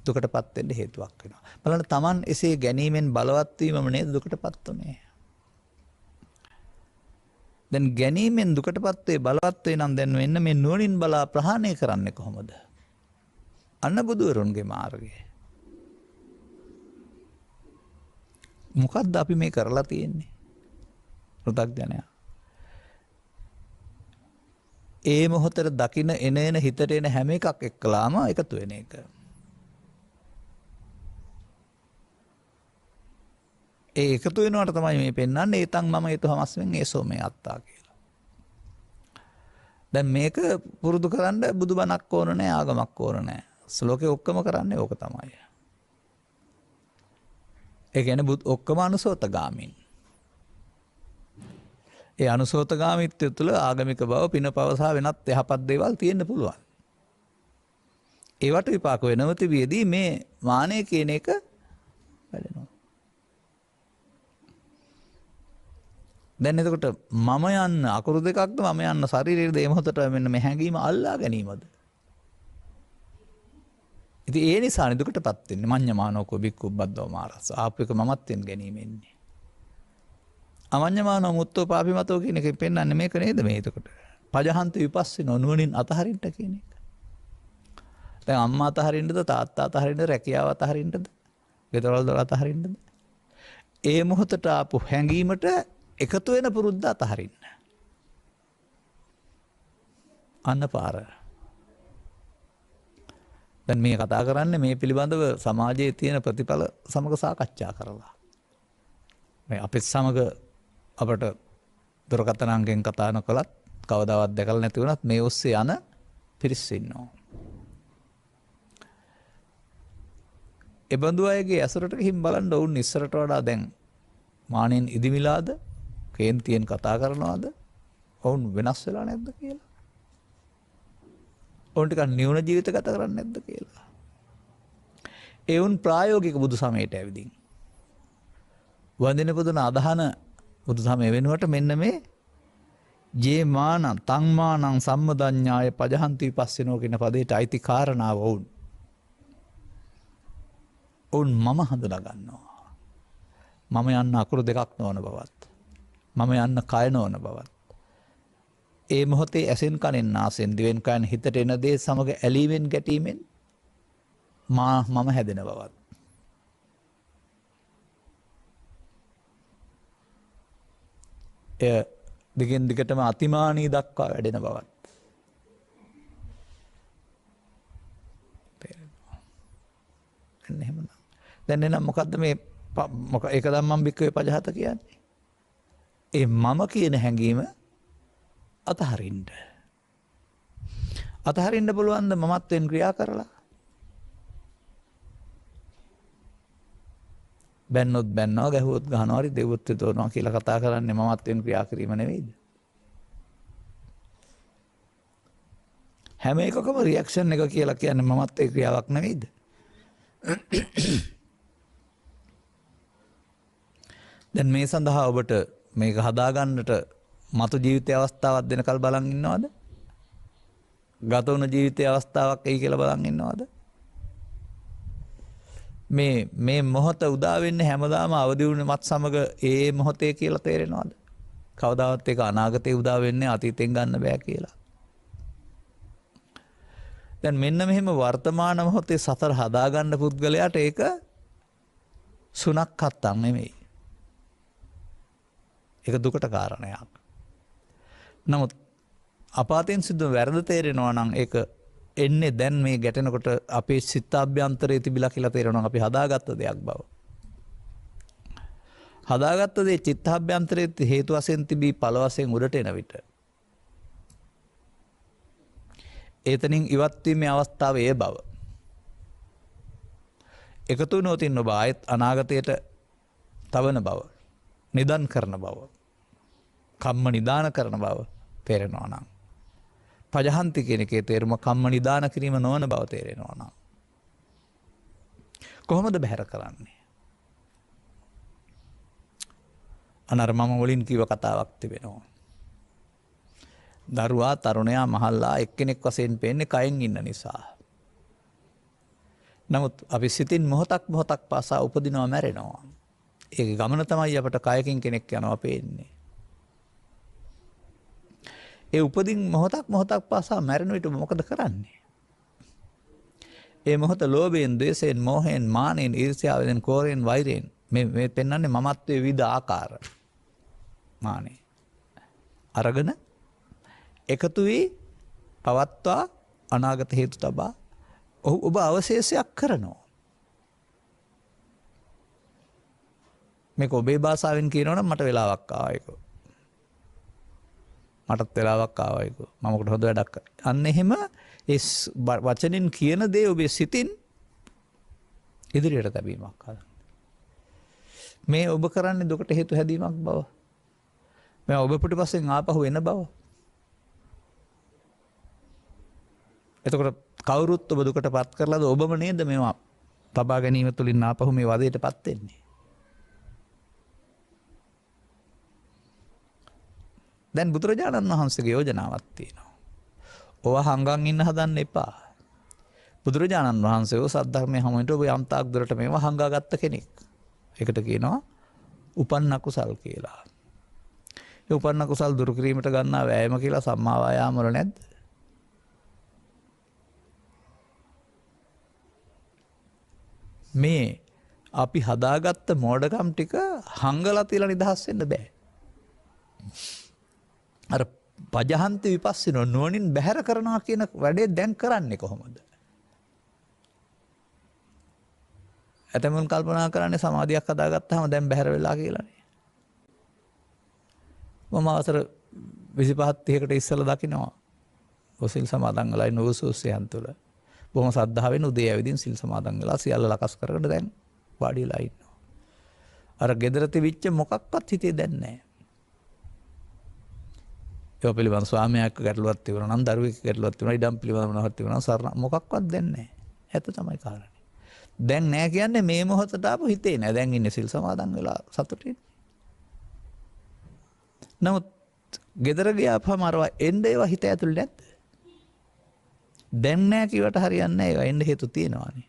දුකටපත් වෙන්න හේතුවක් වෙනවා. බලන්න Taman එසේ ගැනීමෙන් බලවත් වීමම නේද දුකටපත් උනේ. දැන් ගැනීමෙන් දුකටපත් වේ බලවත් වේ නම් දැන් වෙන්න මේ නුවණින් බලා ප්‍රහාණය කරන්නේ කොහොමද? අන්න බුදුවරුන්ගේ මාර්ගය. මොකද්ද අපි මේ කරලා තියෙන්නේ? පෘථග්ජනයා. ඒ මොහොතේ දකින්න එන හිතට එන හැම එකක් එක්කලාම එකතු වෙන එක. ඒ එකතු වෙනවට තමයි මේ පෙන්වන්නේ ඒතන් මම ඒතු හමස්වෙන් ඒසෝ මේ අත්තා කියලා. දැන් මේක පුරුදු කරන්න බුදුබණක් ඕන නැහැ, ආගමක් ඕන නැහැ. ශ්ලෝකේ ඔක්කොම කරන්නේ ඕක තමයි. ඒ කියන්නේ ඔක්කොම අනුසෝතගාමීන්. ඒ අනුසෝතගාමීත්වය තුළ ආගමික බව, පින පව සහ වෙනත් යහපත් දේවල් තියෙන්න පුළුවන්. ඒවට විපාක වෙනව තිබියදී මේ මානය කියන එක වැඩෙනවා. දැන් එතකොට මම යන්න අකුරු දෙකක්ද මම යන්න ශරීරයේ දේ මොහොතට මෙන්න මේ හැඟීම අල්ලා ගැනීමද? ඉතින් ඒ නිසා නිදුකටපත් වෙන්නේ මඤ්ඤමානෝකෝ බික්කුබ්බද්දෝ මාරස. ආපේක මමත්වෙන් ගැනීම එන්නේ. අමඤ්ඤමානෝ මුත්තෝ පාපිමතෝ කියන එකෙන් පෙන්වන්නේ මේක නේද මේ එතකොට. පජහන්ති විපස්සිනෝ නුවණින් අතහරින්න කියන එක. දැන් අම්මා අතහරින්නද තාත්තා අතහරින්නද රැකියාව අතහරින්නද ගෙදරවල දොර අතහරින්නද? ඒ මොහොතට ආපු හැඟීමට එකතු වෙන පුරුද්ද අතහරින්න. අන්න පාර. දැන් මේ කතා කරන්නේ මේ පිළිබඳව සමාජයේ තියෙන ප්‍රතිඵල සමග සාකච්ඡා කරලා. මේ අපිත් සමග අපට දුරකථන අංකෙන් කතා නොකලත් කවදාවත් දැකලා නැති වුණත් මේ ඔස්සේ යන පිරිස් ඉන්නවා. ඒ බඳු අයගේ ඇසුරට ගිහින් බලන්න ඔවුන් ඉස්සරට වඩා දැන් මානෙන් ඉදිමිලාද කේන්තියෙන් කතා කරනවාද ඔවුන් වෙනස් වෙලා නැද්ද කියලා. ඔවුන් ටිකක් නිවුන ජීවිත ගත කරන්නේ නැද්ද කියලා. ඒ උන් ප්‍රායෝගික බුදු සමයට ඇවිදින්. වන්දින පුදුන අදහන බුදු සමය වෙනුවට මෙන්න මේ ජේ මානං තං මානං සම්මදඤ්ඤාය පජහන්ති විපස්සිනෝ කියන පදයට අයිති කාරණාව ඔවුන්. ඔවුන් මම හඳුනා ගන්නවා. මම යන්න අකුරු දෙකක් නොවන බවත්. මම යන්න කය නොවන බවත්. ඒ මොහොතේ ඇසෙන් කනෙන් නාසෙන් දිවෙන් කයන් හිතට එන දේ සමග ඇලීමෙන් ගැටීමෙන් මම හැදෙන බවත්. එය දිගින් දිගටම අතිමානී දක්වා වැඩෙන බවත්. එහෙම දැන් එනම් මොකද්ද මේ ඒක ධම්මං භික්ඛවේ පජහත කියන්නේ? ඒ මම කියන හැඟීම අතහරින්න. අතහරින්න පුළුවන් ද මමත්වෙන් ක්‍රියා කරලා? බැන්නොත් බැන්නවා, ගැහුවොත් ගහනවා, හරි දෙවොත් දෙතෝනවා කියලා කතා කරන්නේ මමත්වෙන් ක්‍රියා කිරීම නෙවෙයිද? හැම එකකම රියැක්ෂන් එක කියලා කියන්නේ මමත්වේ ක්‍රියාවක් නෙවෙයිද? දැන් මේ සඳහා ඔබට මේක හදාගන්නට මතු ජීවිතය අවස්ථාවක් දෙනකල් බලන් ඉන්නවද? ගත වුණ ජීවිතය අවස්ථාවක් එයි කියලා බලන් ඉන්නවද? මේ මොහොත උදා වෙන්නේ හැමදාම අවදි වුණමත් සමග ඒ මොහොතේ කියලා තේරෙනවද? කවදාවත් ඒක අනාගතේ උදා වෙන්නේ අතීතෙන් ගන්න බෑ කියලා. දැන් මෙන්න මෙහෙම වර්තමාන මොහොතේ සතර හදාගන්න පුද්ගලයාට ඒක සුණක් හත්තක් නෙමෙයි. ඒක දුකට කාරණයක්. නමුත් අපාතෙන් සිද්ධ වැරදි තේරෙනවා නම් ඒක එන්නේ දැන් මේ ගැටෙනකොට අපේ සිතාභ්‍යන්තරයේ තිබිලා කියලා තේරෙනවා අපි හදාගත්ත දෙයක් බව. හදාගත්ත දේ චිත්තාභ්‍යන්තරයේ හේතු වශයෙන් තිබී ඵල වශයෙන් උඩට එන විට එතනින් ඉවත් වීමේ අවස්ථාව ඒ බව. එකතු නොතින් ඔබ ආයත් අනාගතයට තවන බව, නිදන් කරන බව, කම්ම නිදාන කරන බව තේරෙනවා නම්. පජහන්ති කියන එකේ තේරුම කම්ම නිදාන කිරීම නොවන බව තේරෙනවා නම්. කොහොමද බැහැර කරන්නේ? අනර මම වලින් කිව්ව කතාවක් තිබෙනවා. දරුවා තරුණයා මහල්ලා එක්කෙනෙක් වශයෙන් පේන්නේ කයෙන් ඉන්න නිසා. නමුත් අපි සිතින් මොහොතක් පාසා උපදිනවා මැරෙනවා. ඒ ගමන තමයි අපට කයකින් කෙනෙක් යනවා පේන්නේ. ඒ උපදින් මොහොතක් පාසා මැරෙන විට මොකද කරන්නේ? ඒ මොහොත ලෝභයෙන්, ද්වේෂයෙන්, මෝහයෙන්, මානෙන්, ඊර්ෂ්‍යාවෙන්, කෝරයෙන්, වෛරයෙන් මේ පෙන්වන්නේ මමත්වයේ විවිධ ආකාර. මානේ. අරගෙන එකතු වී පවත්වා අනාගත හේතු තබා ඔබ අවශේෂයක් කරනවා. මේක ඔබේ භාෂාවෙන් කියනවනම් මට වෙලාවක් ආවා ඒක. මටත් වෙලාවක් ආවා ඒක. මම කොට හොඳ වැඩක් කරා. අන්න එහෙම ඒ වචනින් කියන දේ ඔබේ සිතින් ඉදිරියට තැබීමක් කරන්න. මේ ඔබ කරන්නේ දුකට හේතු හැදීමක් බව. මේ ඔබ පිටිපස්සෙන් ආපහු එන බව. එතකොට කවුරුත් ඔබ දුකට පත් කරලාද ඔබම නේද මේවා තබා ගැනීම තුළින් ආපහු මේ වදයට පත් වෙන්නේ. දැන් බුදුරජාණන් වහන්සේගේ යෝජනාවක් තියෙනවා. ඔවා හංගන් ඉන්න හදන්න එපා. බුදුරජාණන් වහන්සේ ඔය සද්ධර්මයේ හැමෝට ඔබ යම් තාක් දුරට මේවා හංගාගත්ත කෙනෙක්. ඒකට කියනවා උපන්න කුසල් කියලා. ඒ උපන්න කුසල් දුරු කිරීමට ගන්නා වෑයම කියලා සම්මා වායාම වල නැද්ද? මේ අපි හදාගත්ත මෝඩකම් ටික හංගලා තියලා නිදහස් වෙන්න බෑ. අර පජහන්ති විපස්සිනෝ නුවණින් බැහැර කරනවා කියන වැඩේ දැන් කරන්නේ කොහොමද? ඇතමුන් කල්පනා කරන්නේ සමාධියක් හදාගත්තාම දැන් බැහැර වෙලා කියලානේ. මම අවසර 25 30කට ඉස්සෙල්ලා දකින්නවා. ඔසිල් සමාදන් වෙලා ඉන්න උසුස්සයන් තුළ. බොහොම සද්ධාවෙන් උදේ ඇවිදින් සිල් සමාදන් වෙලා සියල්ල ලකස් කරගෙන දැන් වාඩි වෙලා ඉන්නවා. අර gedara තිබිච්ච මොකක්වත් හිතේ දැන් නැහැ. ඒ පිළිබඳ ස්වාමියාක ගැටලුවක් තිබුණා නම් දරුවෙක් ගැටලුවක් තිබුණා ඉඩම් පිළිබඳ මොනවද තිබුණා සරණ මොකක්වත් දැන් නැහැ. ඇත්ත තමයි කාරණේ. දැන් නැහැ කියන්නේ මේ මොහොතට ආපු හිතේ නැහැ. දැන් ඉන්නේ සිල් සමාදන් වෙලා සතුටින්. නමුත් gedara ගියාපම අරවා එන්නේ ඒවා හිත ඇතුළේ නැද්ද? දැන් නැහැ කිව්වට හරියන්නේ නැහැ. ඒවා එන්න හේතු තියෙනවානේ.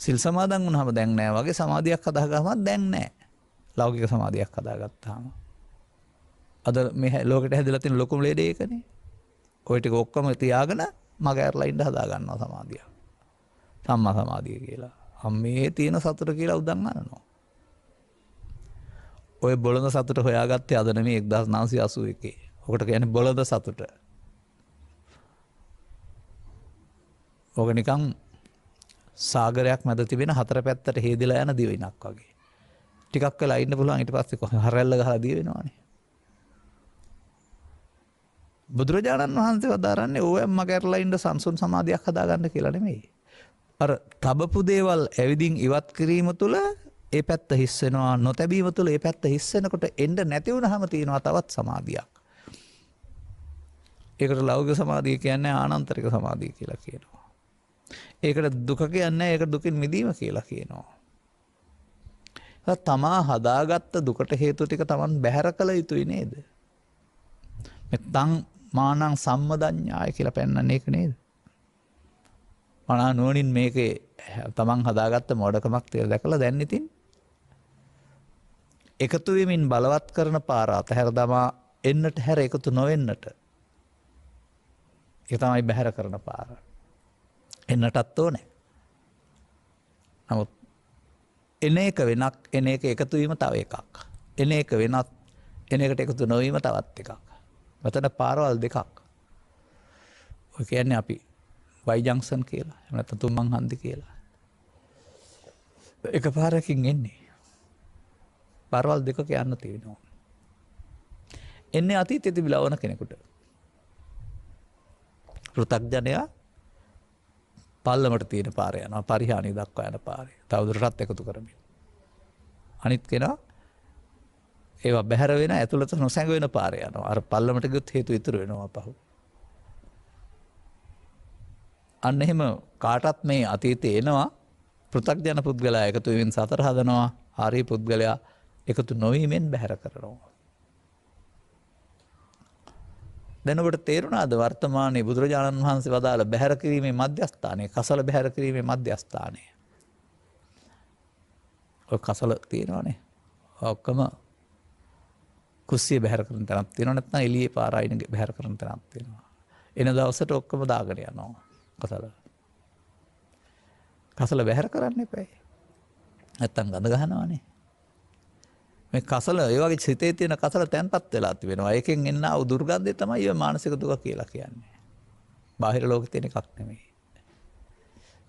සිල් සමාදන් වුණාම දැන් නැහැ වගේ සමාධියක් හදාගමත් දැන් නැහැ. ලෞකික සමාධියක් හදාගත්තාම. අද මේ ලෝකෙට හැදලා තියෙන ලොකුම ලේඩේ ඒකනේ. ඔය ටික ඔක්කොම තියාගෙන මග ඇරලා ඉන්න හදා ගන්නවා සමාධිය. සම්මා සමාධිය කියලා. මේ තියෙන සතුට කියලා උදන් අනනවා. ඔය බොළඳ සතුට හොයාගත්තේ අද නෙමෙයි 1981. ඔකට කියන්නේ බොළඳ සතුට. ඕක නිකන් සාගරයක් මැද තිබෙන හතර පැත්තට හේදිලා යන දිවිනක් වගේ. ටිකක් වෙලා ඉන්න පුළුවන් ඊට පස්සේ හරැල්ල ගහලා දිය වෙනවානේ. බුදුරජාණන් වහන්සේ වදාරන්නේ ඕයම් මගහැරලා ඉන්න සංසුන් සමාධියක් හදාගන්න කියලා නෙමෙයි. අර තබපු දේවල් ඇවිදින් ඉවත් කිරීම තුළ ඒ පැත්ත හිස් වෙනවා. නොතැබීම තුළ ඒ පැත්ත හිස් වෙනකොට එන්න නැති වුනහම තියෙනවා තවත් සමාධියක්. ඒකට ලෞකික සමාධිය කියන්නේ ආනන්තරික සමාධිය කියලා කියනවා. ඒකට දුක කියන්නේ ඒක දුකින් මිදීම කියලා කියනවා. තමා හදාගත්ත දුකට හේතු ටික Taman බැහැර කළ යුතුයි නේද? මෙත්තං මානං සම්මදඤ්ඤාය කියලා පෙන්වන්නේ ඒක නේද? මනා නුවණින් මේකේ Taman හදාගත්ත මොඩකමක් තියලා දැකලා දැන් ඉතින් එකතු වෙමින් බලවත් කරන පාර අතහැර දමා එන්නට හැර එකතු නොවෙන්නට. ඒක තමයි බැහැර කරන පාර. එන්නටත් ඕනේ. නමුත් එන එක වෙනක් එන එක එකතු වීම තව එකක්. එන එක වෙනත් එන එකට එකතු නොවීම තවත් එකක්. මෙතන පාරවල් දෙකක්. ඔය කියන්නේ අපි Y junction කියලා. එහෙම නැත්නම් තුම්මන් හන්දි කියලා. එක පාරකින් එන්නේ. පාරවල් දෙකක යන්න තියෙනවා. එන්නේ අතීතයේ තිබිලා වුණ කෙනෙකුට. පෘථග්ජනයා පල්ලමට තියෙන පාර යනවා පරිහානිය දක්වා යන පාරේ. තවදුරටත් එකතු කරමින්. අනිත් කෙනා ඒවා බැහැර වෙන ඇතුළත නොසැඟ වෙන පාර යනවා. අර පල්ලමට ගියොත් හේතු ඉතුරු වෙනවා පහු. අන්න එහෙම කාටත් මේ අතීතේ එනවා පෘථග්ජන පුද්ගලයා එකතු වෙමින් සතර හදනවා. ආර්ය පුද්ගලයා එකතු නොවීමෙන් බැහැර කරනවා. දැන් ඔබට තේරුණාද වර්තමානයේ බුදුරජාණන් වහන්සේ වදාළ බැහැර කිරීමේ මධ්‍යස්ථානය, කසල බැහැර කිරීමේ මධ්‍යස්ථානය. ඔය කසල තියෙනවානේ. ඔක්කොම කුස්සිය බැහැර කරන තැනක් තියෙනවා නැත්නම් එළියේ පාර අයින බැහැර කරන තැනක් තියෙනවා. එන දවසට ඔක්කොම දාගෙන යනවා කසල. කසල බැහැර කරන්න එපා. නැත්නම් ගඳ ගහනවානේ. මේ කසල ඒ වගේ සිතේ තියෙන කසල තැන්පත් වෙලා තිබෙනවා. ඒකෙන් එන්න ආ දුර්ගන්ධය තමයි ඔය මානසික දුක කියලා කියන්නේ. බාහිර ලෝකෙ තියෙන එකක් නෙමෙයි.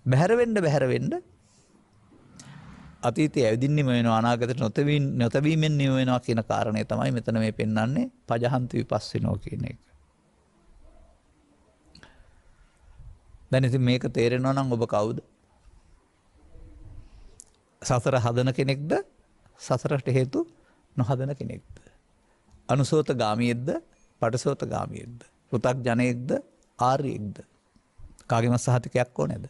බැහැර වෙන්න අතීතයේ ඇවිදින්නෙම වෙනවා අනාගතයට නොතැබීමෙන් නිම වෙනවා කියන කාරණය තමයි මෙතන මේ පෙන්වන්නේ පජහන්ති විපස්සිනෝ කියන එක. දැන් ඉතින් මේක තේරෙනවා නම් ඔබ කවුද? සසර හදන කෙනෙක්ද සසරට හේතු නොහදන කෙනෙක්ද? අනුසෝත ගාමියෙක්ද? පටිසෝත ගාමියෙක්ද? පෘථග්ජනයෙක්ද? ආර්යෙක්ද? කාගේම සහතිකයක් ඕනේද?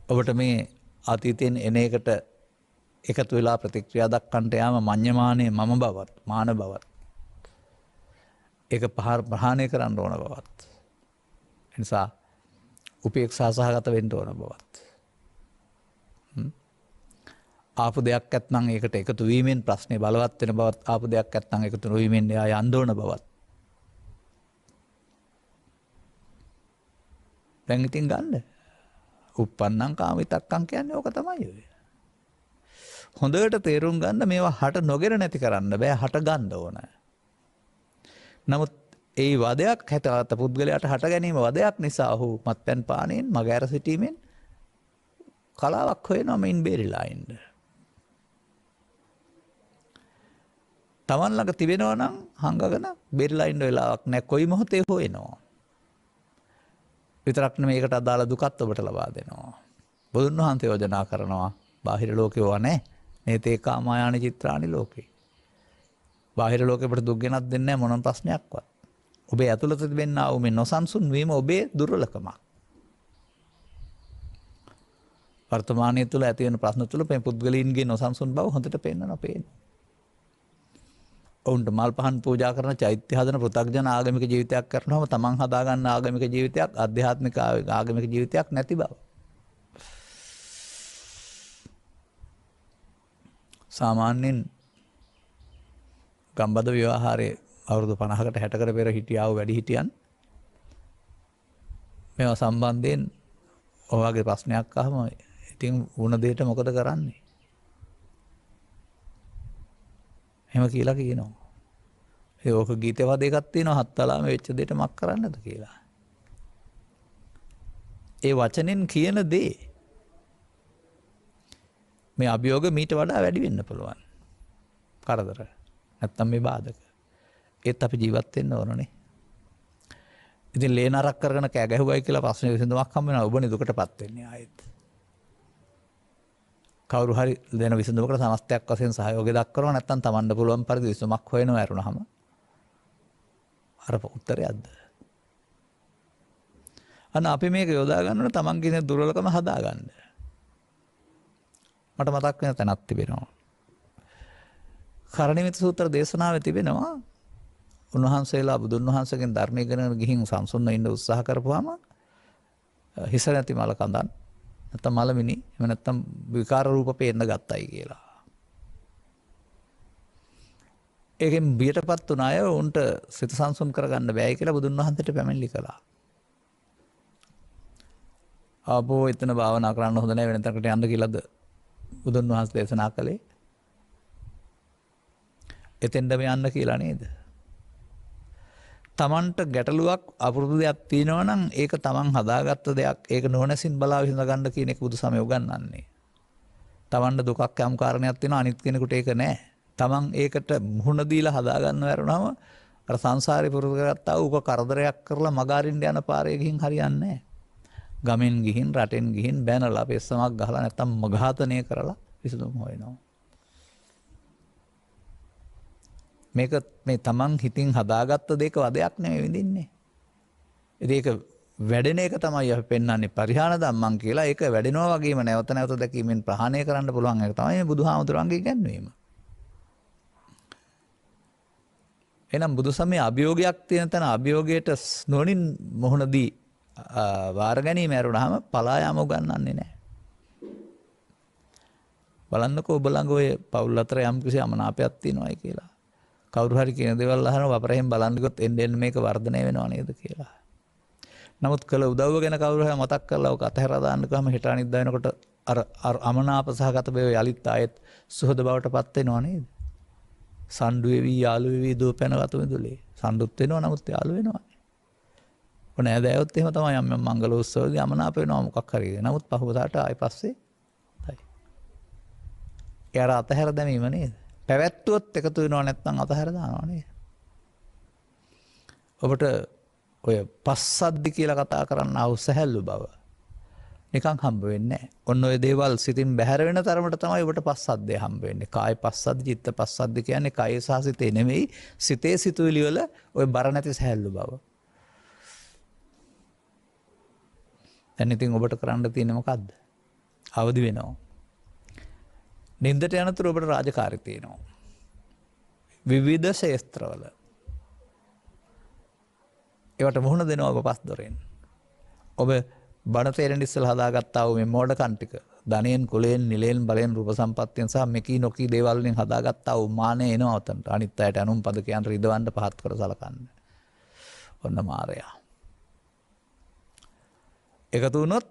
ඔබට මේ අතීතයෙන් එන එකට එකතු වෙලා ප්‍රතික්‍රියා දක්වන්නට යාම මඤ්ඤමානයේ මම බවත්, මාන බවත්. ඒක ප්‍රහාණය කරන්න ඕන බවත්. ඒ නිසා උපේක්ෂා සහගත වෙන්න ඕන බවත්. ආපු දෙයක් නැත්නම් ඒකට එකතු වීමෙන් ප්‍රශ්නේ බලවත් වෙන බවත්, ආපු දෙයක් නැත්නම් එකතු නොවීමෙන් එයා යන්න ඕන බවත්. දැන් ඉතින් ගන්න. uppannam කාමිතක්කම් කියන්නේ ඕක තමයි ඔය. හොඳට තේරුම් ගන්න මේවා හට නොගෙන නැති කරන්න බෑ, හට ගන්න ඕන. නමුත් ඒ වදයක් හැටගත පුද්ගලයාට හට ගැනීම වදයක් නිසා ඔහු මත්පැන් පානයෙන් මගහැර සිටීමෙන් කලාවක් හොයනවා මෙයින් බේරිලා ඉන්න. තමන් ළඟ තිබෙනවා නම් හංගගෙන බේරිලා ඉන්න වෙලාවක් නැහැ, කොයි මොහොතේ හොයනවා. විතරක් නෙමෙයි ඒකට අදාළ දුකත් ඔබට ලබා දෙනවා. බුදුන් වහන්සේ යෝජනා කරනවා බාහිර ලෝකේ ඕවා නැහැ. නේතේ කාමායානි චිත්‍රානි ලෝකේ. බාහිර ලෝකෙ අපට දුක් ගෙනත් දෙන්නේ නැහැ මොනම ප්‍රශ්නයක්වත්. ඔබේ ඇතුළත තිබෙනා වූ මේ නොසන්සුන් වීම ඔබේ දුර්වලකමක්. වර්තමානයේ තුල ඇති වෙන ප්‍රශ්න තුල මේ පුද්ගලයන්ගේ නොසන්සුන් බව හොඳට පේනවා. ඔවුන්ට මල් පහන් පූජා කරන චෛත්‍ය හදන පෘථග්ජන ආගමික ජීවිතයක් කරනවම තමන් හදාගන්න ආගමික ජීවිතයක්, ආධ්‍යාත්මික ආගමික ජීවිතයක් නැති බව. සාමාන්‍යයෙන් ගම්බද ව්‍යවහාරයේ අවුරුදු 50කට 60කට පෙර හිටියා වූ වැඩිහිටියන් මේවා සම්බන්ධයෙන් ඔයගේ ප්‍රශ්නයක් අහම ඉතින් වුණ දෙයට මොකද කරන්නේ? එහෙම කියලා කියනවා. ඒ ඕක ගීතවද එකක් තියෙනවා හත්තලාම වෙච්ච දෙයට මක් කරන්නද කියලා. ඒ වචනෙන් කියන දේ මේ අභියෝග මීට වඩා වැඩි වෙන්න පුළුවන්. කරදර. නැත්තම් මේ බාධක. ඒත් අපි ජීවත් වෙන්න ඕනනේ. ඉතින් ලේ නරක් කරගෙන කෑ ගැහුවයි කියලා ප්‍රශ්න විසඳුමක් හම්බ වෙනවා. ඔබනේ දුකටපත් වෙන්නේ ආයෙත්. කවුරු හරි දෙන විසඳුමකට සමස්තයක් වශයෙන් සහයෝගය දක්වනවා නැත්නම් තමන්ට පුළුවන් පරිදි විසඳුමක් හොයනවා ඇරුණාම අර උත්තරයක්ද? අන්න අපි මේක යොදා ගන්නකොට තමන්ගේ දුර්වලකම හදා ගන්න. මට මතක් වෙන තැනක් තිබෙනවා. කරණීයමිත සූත්‍ර දේශනාවේ තිබෙනවා උන්වහන්සේලා බුදුන් වහන්සේගෙන් ධර්ම ඉගෙනගෙන ගිහින් සංසුන්ව ඉන්න උත්සාහ කරපුවාම හිස නැති මල කඳන් නැත්නම් මලමිනි එහෙම නැත්නම් විකාර රූප පේන්න ගත්තයි කියලා. ඒකෙන් බියටපත් වුණ අය උන්ට සිත සංසුන් කරගන්න බෑයි කියලා බුදුන් වහන්සේට පැමිණිලි කළා. ආපෝ එතන භාවනා කරන්න හොඳ නැහැ වෙන තැනකට යන්න කියලාද බුදුන් වහන්සේ දේශනා කළේ? එතෙන්දම යන්න කියලා නේද? තමන්ට ගැටලුවක් අපුරුදු දෙයක් තියෙනවා නම් ඒක තමන් හදාගත්ත දෙයක්. ඒක නොනැසින් බලා විසඳ ගන්න කියන එක බුදු සමය උගන්වන්නේ. තමන්ට දුකක් යම් කාරණයක් තියෙනවා අනිත් කෙනෙකුට ඒක නැහැ. තමන් ඒකට මුහුණ දීලා හදා ගන්න වැරුණාම අර සංසාරේ පුරුදු කරගත්තා වූ කරදරයක් කරලා මගාරින්න යන පාරේ ගිහින් හරියන්නේ නැහැ. ගමෙන් ගිහින් රටෙන් ගිහින් බැනලා පෙස්සමක් ගහලා නැත්තම් මඝාතනය කරලා විසඳුම් හොයනවා. මේක මේ තමන් හිතින් හදාගත්ත දෙයක වදයක් නෙමෙයි විඳින්නේ. ඒක වැඩෙන එක තමයි අපි පෙන්වන්නේ පරිහාන ධම්මං කියලා. ඒක වැඩෙනවා වගේම නැවත නැවත දැකීමෙන් ප්‍රහාණය කරන්න පුළුවන් එක තමයි මේ බුදුහාමුදුරන්ගේ ඉගැන්වීම. එහෙනම් බුදු සමයේ අභියෝගයක් තියෙන තැන අභියෝගයට නොනින් මොහොනදී වාර ගැනීම ඇරුණාම පලා යාම උගන්වන්නේ නැහැ. බලන්නකෝ ඔබ ළඟ ඔය පවුල් අතර යම් කිසි අමනාපයක් තියෙනවායි කියලා. කවුරු හරි කියන දේවල් අහනවා වපරෙන් බලන්න ගියොත් එන්න මේක වර්ධනය වෙනව නේද කියලා. නමුත් කළ උදව්ව ගැන කවුරු හරි මතක් කරලා ඔක අතහැරලා දාන්න ගියාම හෙට අනිද්දා වෙනකොට අර අමනාප සහගත බව යලිත් ආයෙත් සුහද බවටපත් වෙනව නේද? සම්ඩු වෙවි යාළු වෙවි දූපැන වතු මිදුලේ. සම්ඩුත් වෙනවා නමුත් යාළු වෙනවා. ඔන්න ඇදෑයොත් එහෙම තමයි යම් මංගල උත්සවදී අමනාප වෙනවා මොකක් හරි. නමුත් පහුවදාට ආයෙ පස්සේ හරි. ඒ අර අතහැර දැමීම නේද? පැවැත්තුවොත් එකතු වෙනව නැත්නම් අතහැර දානවා නේද? ඔබට ඔය පස්සද්දි කියලා කතා කරන්න ආව සැහැල්ලු බව. නිකන් හම්බ වෙන්නේ නැහැ. ඔන්න ඔය දේවල් සිතින් බැහැර වෙන තරමට තමයි ඔබට පස්සද්ධිය හම්බ වෙන්නේ. කාය පස්සද්ධි, චිත්ත පස්සද්ධි කියන්නේ කාය සහ සිතේ නෙමෙයි, සිතේ සිතුවිලි වල ඔය බර නැති සහැල්ලු බව. දැන් ඉතින් ඔබට කරන්න තියෙන්නේ මොකද්ද? අවදි වෙනවා. නින්දට යනතුරු ඔබට රාජකාරී තියෙනවා. විවිධ ශේස්ත්‍රවල. ඒවට මුහුණ දෙනවා ඔබ පස් දොරෙන්. ඔබ බණ තේරෙන්න ඉස්සෙල්ලා හදාගත්තා වූ මේ මෝඩකම් ටික ධනයෙන්, කුලයෙන්, නිලයෙන්, බලයෙන්, රූප සම්පත්තියෙන් සහ මෙකී නොකී දේවල් වලින් හදාගත්තා වූ මානෙ එනවා උතන්ට. අනිත් අයට අනුන් පද කියන් රිදවන්න පහත් කර සලකන්න. ඔන්න මාරයා. එකතු වුණොත්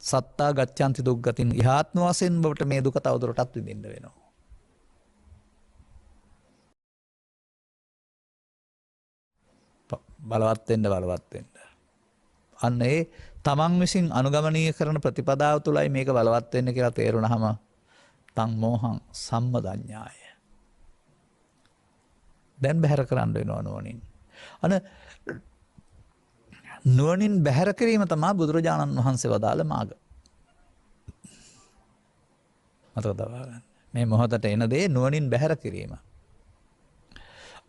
සත්තා ගච්ඡanti දුක්ගතින් ඉහාත්ම වශයෙන් ඔබට මේ දුක තවදුරටත් විඳින්න වෙනවා. බලවත් වෙන්න. අන්න ඒ තමන් විසින් අනුගමනීය කරන ප්‍රතිපදාව තුළයි මේක බලවත් වෙන්නේ කියලා තේරුණාම තං මෝහං සම්මදඤ්ඤාය. දැන් බැහැර කරන්න වෙනවා නුවණින්. නුවණින් බැහැර කිරීම තමයි බුදුරජාණන් වහන්සේ වදාළ මාර්ග. මතක තබා ගන්න. මේ මොහොතට එන දේ නුවණින් බැහැර කිරීම.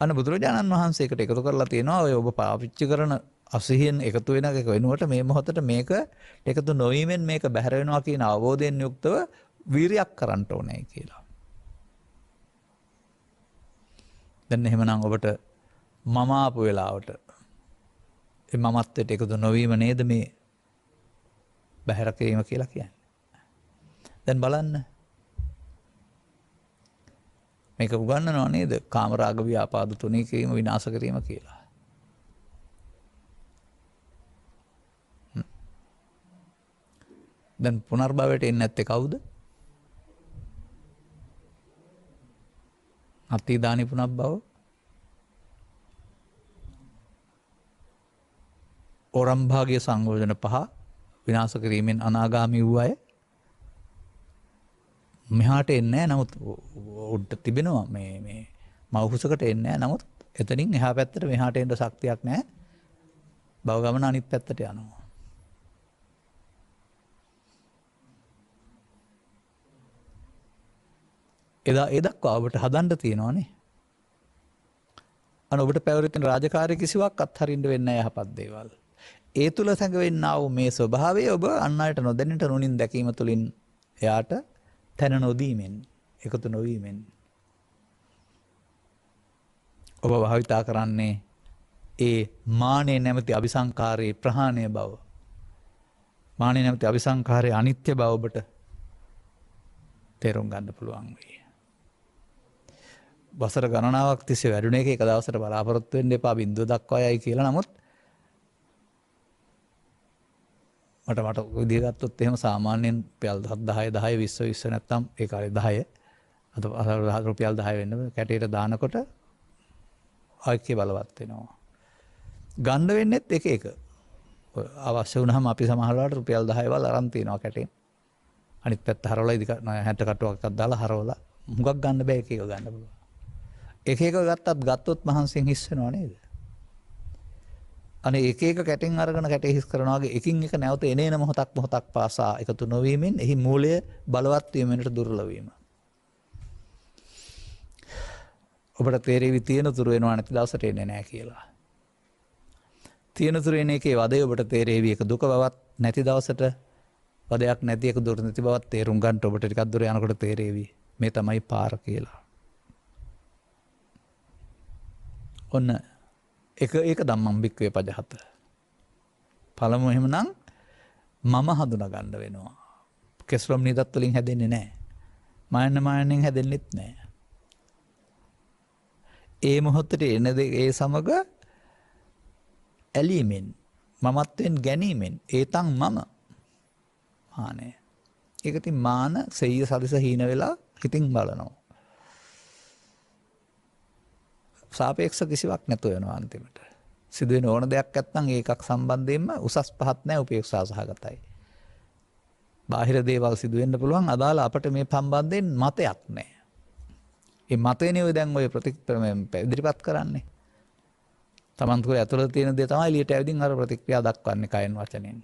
බුදුරජාණන් වහන්සේකට එකතු කරලා තියෙනවා ඔය ඔබ පාවිච්චි කරන අසිහියෙන් එකතු වෙන එක වෙනුවට මේ මොහොතට මේක එකතු නොවීමෙන් මේක බැහැර වෙනවා කියන අවබෝධයෙන් යුක්තව වීරියක් කරන්න ඕනේ කියලා. දැන් එහෙමනම් ඔබට මම ආපු වෙලාවට ඒ මමත්වයට එකතු නොවීම නේද මේ බැහැර කිරීම කියලා කියන්නේ. දැන් බලන්න. මේක උගන්වනවා නේද? කාමරාග ව්‍යාපාද තුනී කිරීම විනාශ කිරීම කියලා. දැන් පුනර්භවයට එන්නේ නැත්තේ කවුද? අතීදානි පුනර්භව. ඕරම්භාගයේ සංයෝජන පහ විනාශ කිරීමෙන් අනාගාමී වූ අය මෙහාට එන්නේ නැහැ. නමුත් උඩ තිබෙනවා මේ මව්කුසකට එන්නේ නැහැ. නමුත් එතනින් එහා පැත්තට මෙහාට එන්න ශක්තියක් නැහැ. භව ගමන අනිත් පැත්තට යනවා. ඒ දක්වා ඔබට හදන්න තියෙනවානේ. ඔබට පැවරින රාජකාරී කිසිවක් අත්හරින්න වෙන්නේ නැහැ යහපත් දේවල්. ඒ තුල සැඟවෙන්නා වූ මේ ස්වභාවය ඔබ අන් අයට නොදැනෙන්නට නුනින් දැකීම තුළින් එයාට තැන නොදීමෙන් එකතු නොවීමෙන් ඔබ භාවිතා කරන්නේ ඒ මානෙ නැමැති අபிසංකාරයේ ප්‍රහාණය බව. මානෙ නැමැති අபிසංකාරයේ අනිත්‍ය බව ඔබට තේරුම් ගන්න පුළුවන් වෙයි. වසර ගණනාවක් තිස්සේ වැඩුණ එක දවසට බලාපොරොත්තු වෙන්න එපා බිඳුව දක්වා යයි කියලා. නමුත් මට විදිහ ගත්තොත් එහෙම සාමාන්‍යයෙන් රුපියල් 10 20 නැත්තම් ඒ කාලේ 10 අද රුපියල් 10 වෙන්න කැටේට දානකොට ආයිකේ බලවත් වෙනවා. ගන්න වෙන්නේත් එක එක. අවශ්‍ය වුණාම අපි සමහරවිට රුපියල් 10 වල අරන් තියනවා කැටේ. අනිත් පැත්ත හරවලා ඉදි 60 කටුවක්ක් දාලා හරවලා මුගක් ගන්න බෑ එක එක ගන්න පුළුවන්. එක එක ගත්තොත් මහන්සියෙන් හිස් වෙනව නේද? අනේ එක එක කැටෙන් අරගෙන කැටේ හිස් කරනවා වගේ එකින් එක නැවත එනේන මොහොතක් පාසා එකතු නොවීමෙන් එහි මූලය බලවත් වීමෙන්ට දුර්වල වීම. ඔබට තේරෙවි තියෙන තුරු වෙනවා නැති දවසට එන්නේ නැහැ කියලා. තියෙන තුරු එන එකේ වදේ ඔබට තේරෙවි එක දුක බවත් නැති දවසට වදයක් නැති එක දුර නැති බවත් තේරුම් ගන්න ඔබට ටිකක් දුර යනකොට තේරෙවි මේ තමයි පාර කියලා. ඔන්න ඒක ධම්මං භික්ඛවේ පජහත. පළමුව එහෙමනම් මම හඳුනා ගන්න වෙනවා. කෙස්ලොම් නිදත් වලින් හැදෙන්නේ නැහැ. මායනෙන් හැදෙන්නෙත් නැහැ. ඒ මොහොතේ එන ඒ සමග ඇලීමෙන් මමත්වෙන් ගැනීමෙන් ඒතන් මම මානය. ඒක ඉතින් මාන සෙය්‍ය සදිස හීන වෙලා හිතින් බලනවා. සාපේක්ෂ කිසිවක් නැතුව වෙනවා අන්තිමට. සිදුවෙන ඕන දෙයක් නැත්නම් ඒකක් සම්බන්ධයෙන්ම උසස් පහත් නැහැ උපේක්ෂා සහගතයි. බාහිර දේවල් සිදු වෙන්න පුළුවන් අදාළ අපිට මේ සම්බන්ධයෙන් මතයක් නැහැ. ඒ මතේනේ ඔය දැන් ඔය ඉදිරිපත් කරන්නේ. Taman තුළ ඇතුළත තියෙන දේ තමයි එළියට ඇවිදින් අර ප්‍රතික්‍රියා දක්වන්නේ කයෙන් වචනෙන්.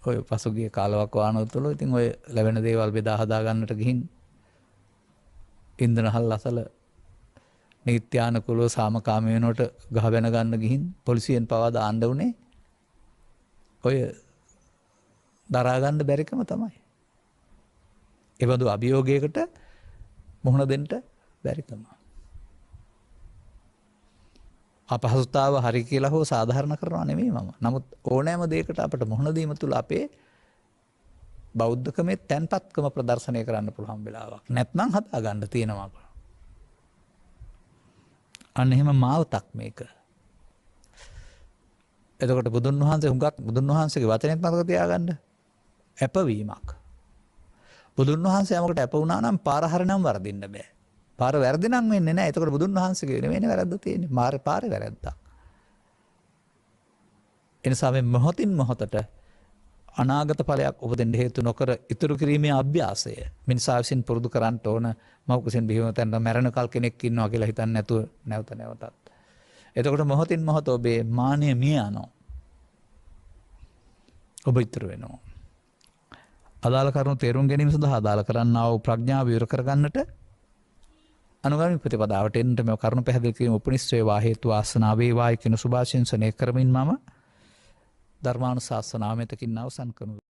ඔය පසුගිය කාලවක වානොත් තුළ ඉතින් ඔය ලැබෙන දේවල් බෙදා හදා ගන්නට ගිහින් ඉන්ධන හල් අසල නීත්‍යානුකූලව සාමකාමී වෙනකොට ගහ බැන ගන්න ගිහින් පොලිසියෙන් පවා දාන්න උනේ ඔය දරා ගන්න බැරිකම තමයි. ඒ බඳු අභියෝගයකට මුහුණ දෙන්න බැරිකම. අපහසුතාව හරි කියලා හෝ සාධාරණ කරනවා නෙමෙයි මම. නමුත් ඕනෑම දෙයකට අපට මුහුණ දීම තුළ අපේ බෞද්ධකමේ තැන්පත්කම ප්‍රදර්ශනය කරන්න පුළුවන් වෙලාවක්. නැත්නම් හදා ගන්න තියෙනවා. අන්න එහෙම මාවතක් මේක. එතකොට බුදුන් වහන්සේ හුඟක් බුදුන් වහන්සේගේ වචනයත් මතක තියාගන්න. ඇපවීමක්. බුදුන් වහන්සේ යමකට ඇප වුණා නම් පාර හරිනම් වරදින්න බෑ. පාර වැරදි නම් වෙන්නේ නැහැ. එතකොට බුදුන් වහන්සේගේ නෙමෙයි වැරද්ද තියෙන්නේ. පාරේ වැරද්දක්. එනිසා මේ මොහොතින් මොහොතට අනාගත ඵලයක් උපදින්න හේතු නොකර ඉතුරු කිරීමේ අභ්‍යාසය මිනිසා විසින් පුරුදු කරන්න ඕන. මව් කුසෙන් බිහිවන තැන මැරෙනකල් කෙනෙක් ඉන්නවා කියලා හිතන්නේ නැතුව නැවත නැවතත්. එතකොට මොහොතින් මොහොත ඔබේ මානිය මිය යනවා. ඔබ ඉතුරු වෙනවා. අදාළ කරුණු තේරුම් ගැනීම සඳහා අදාළ කරන්නා වූ ප්‍රඥාව විවර කරගන්නට අනුගාමී ප්‍රතිපදාවට එන්නට මේ කරුණු පැහැදිලි කිරීම උපනිෂ් වේවා හේතු වාසනා වේවායි කියන සුභාශිංසනය කරමින් මම ධර්මානුශාසනාව මෙතකින් අවසන් කරනවා.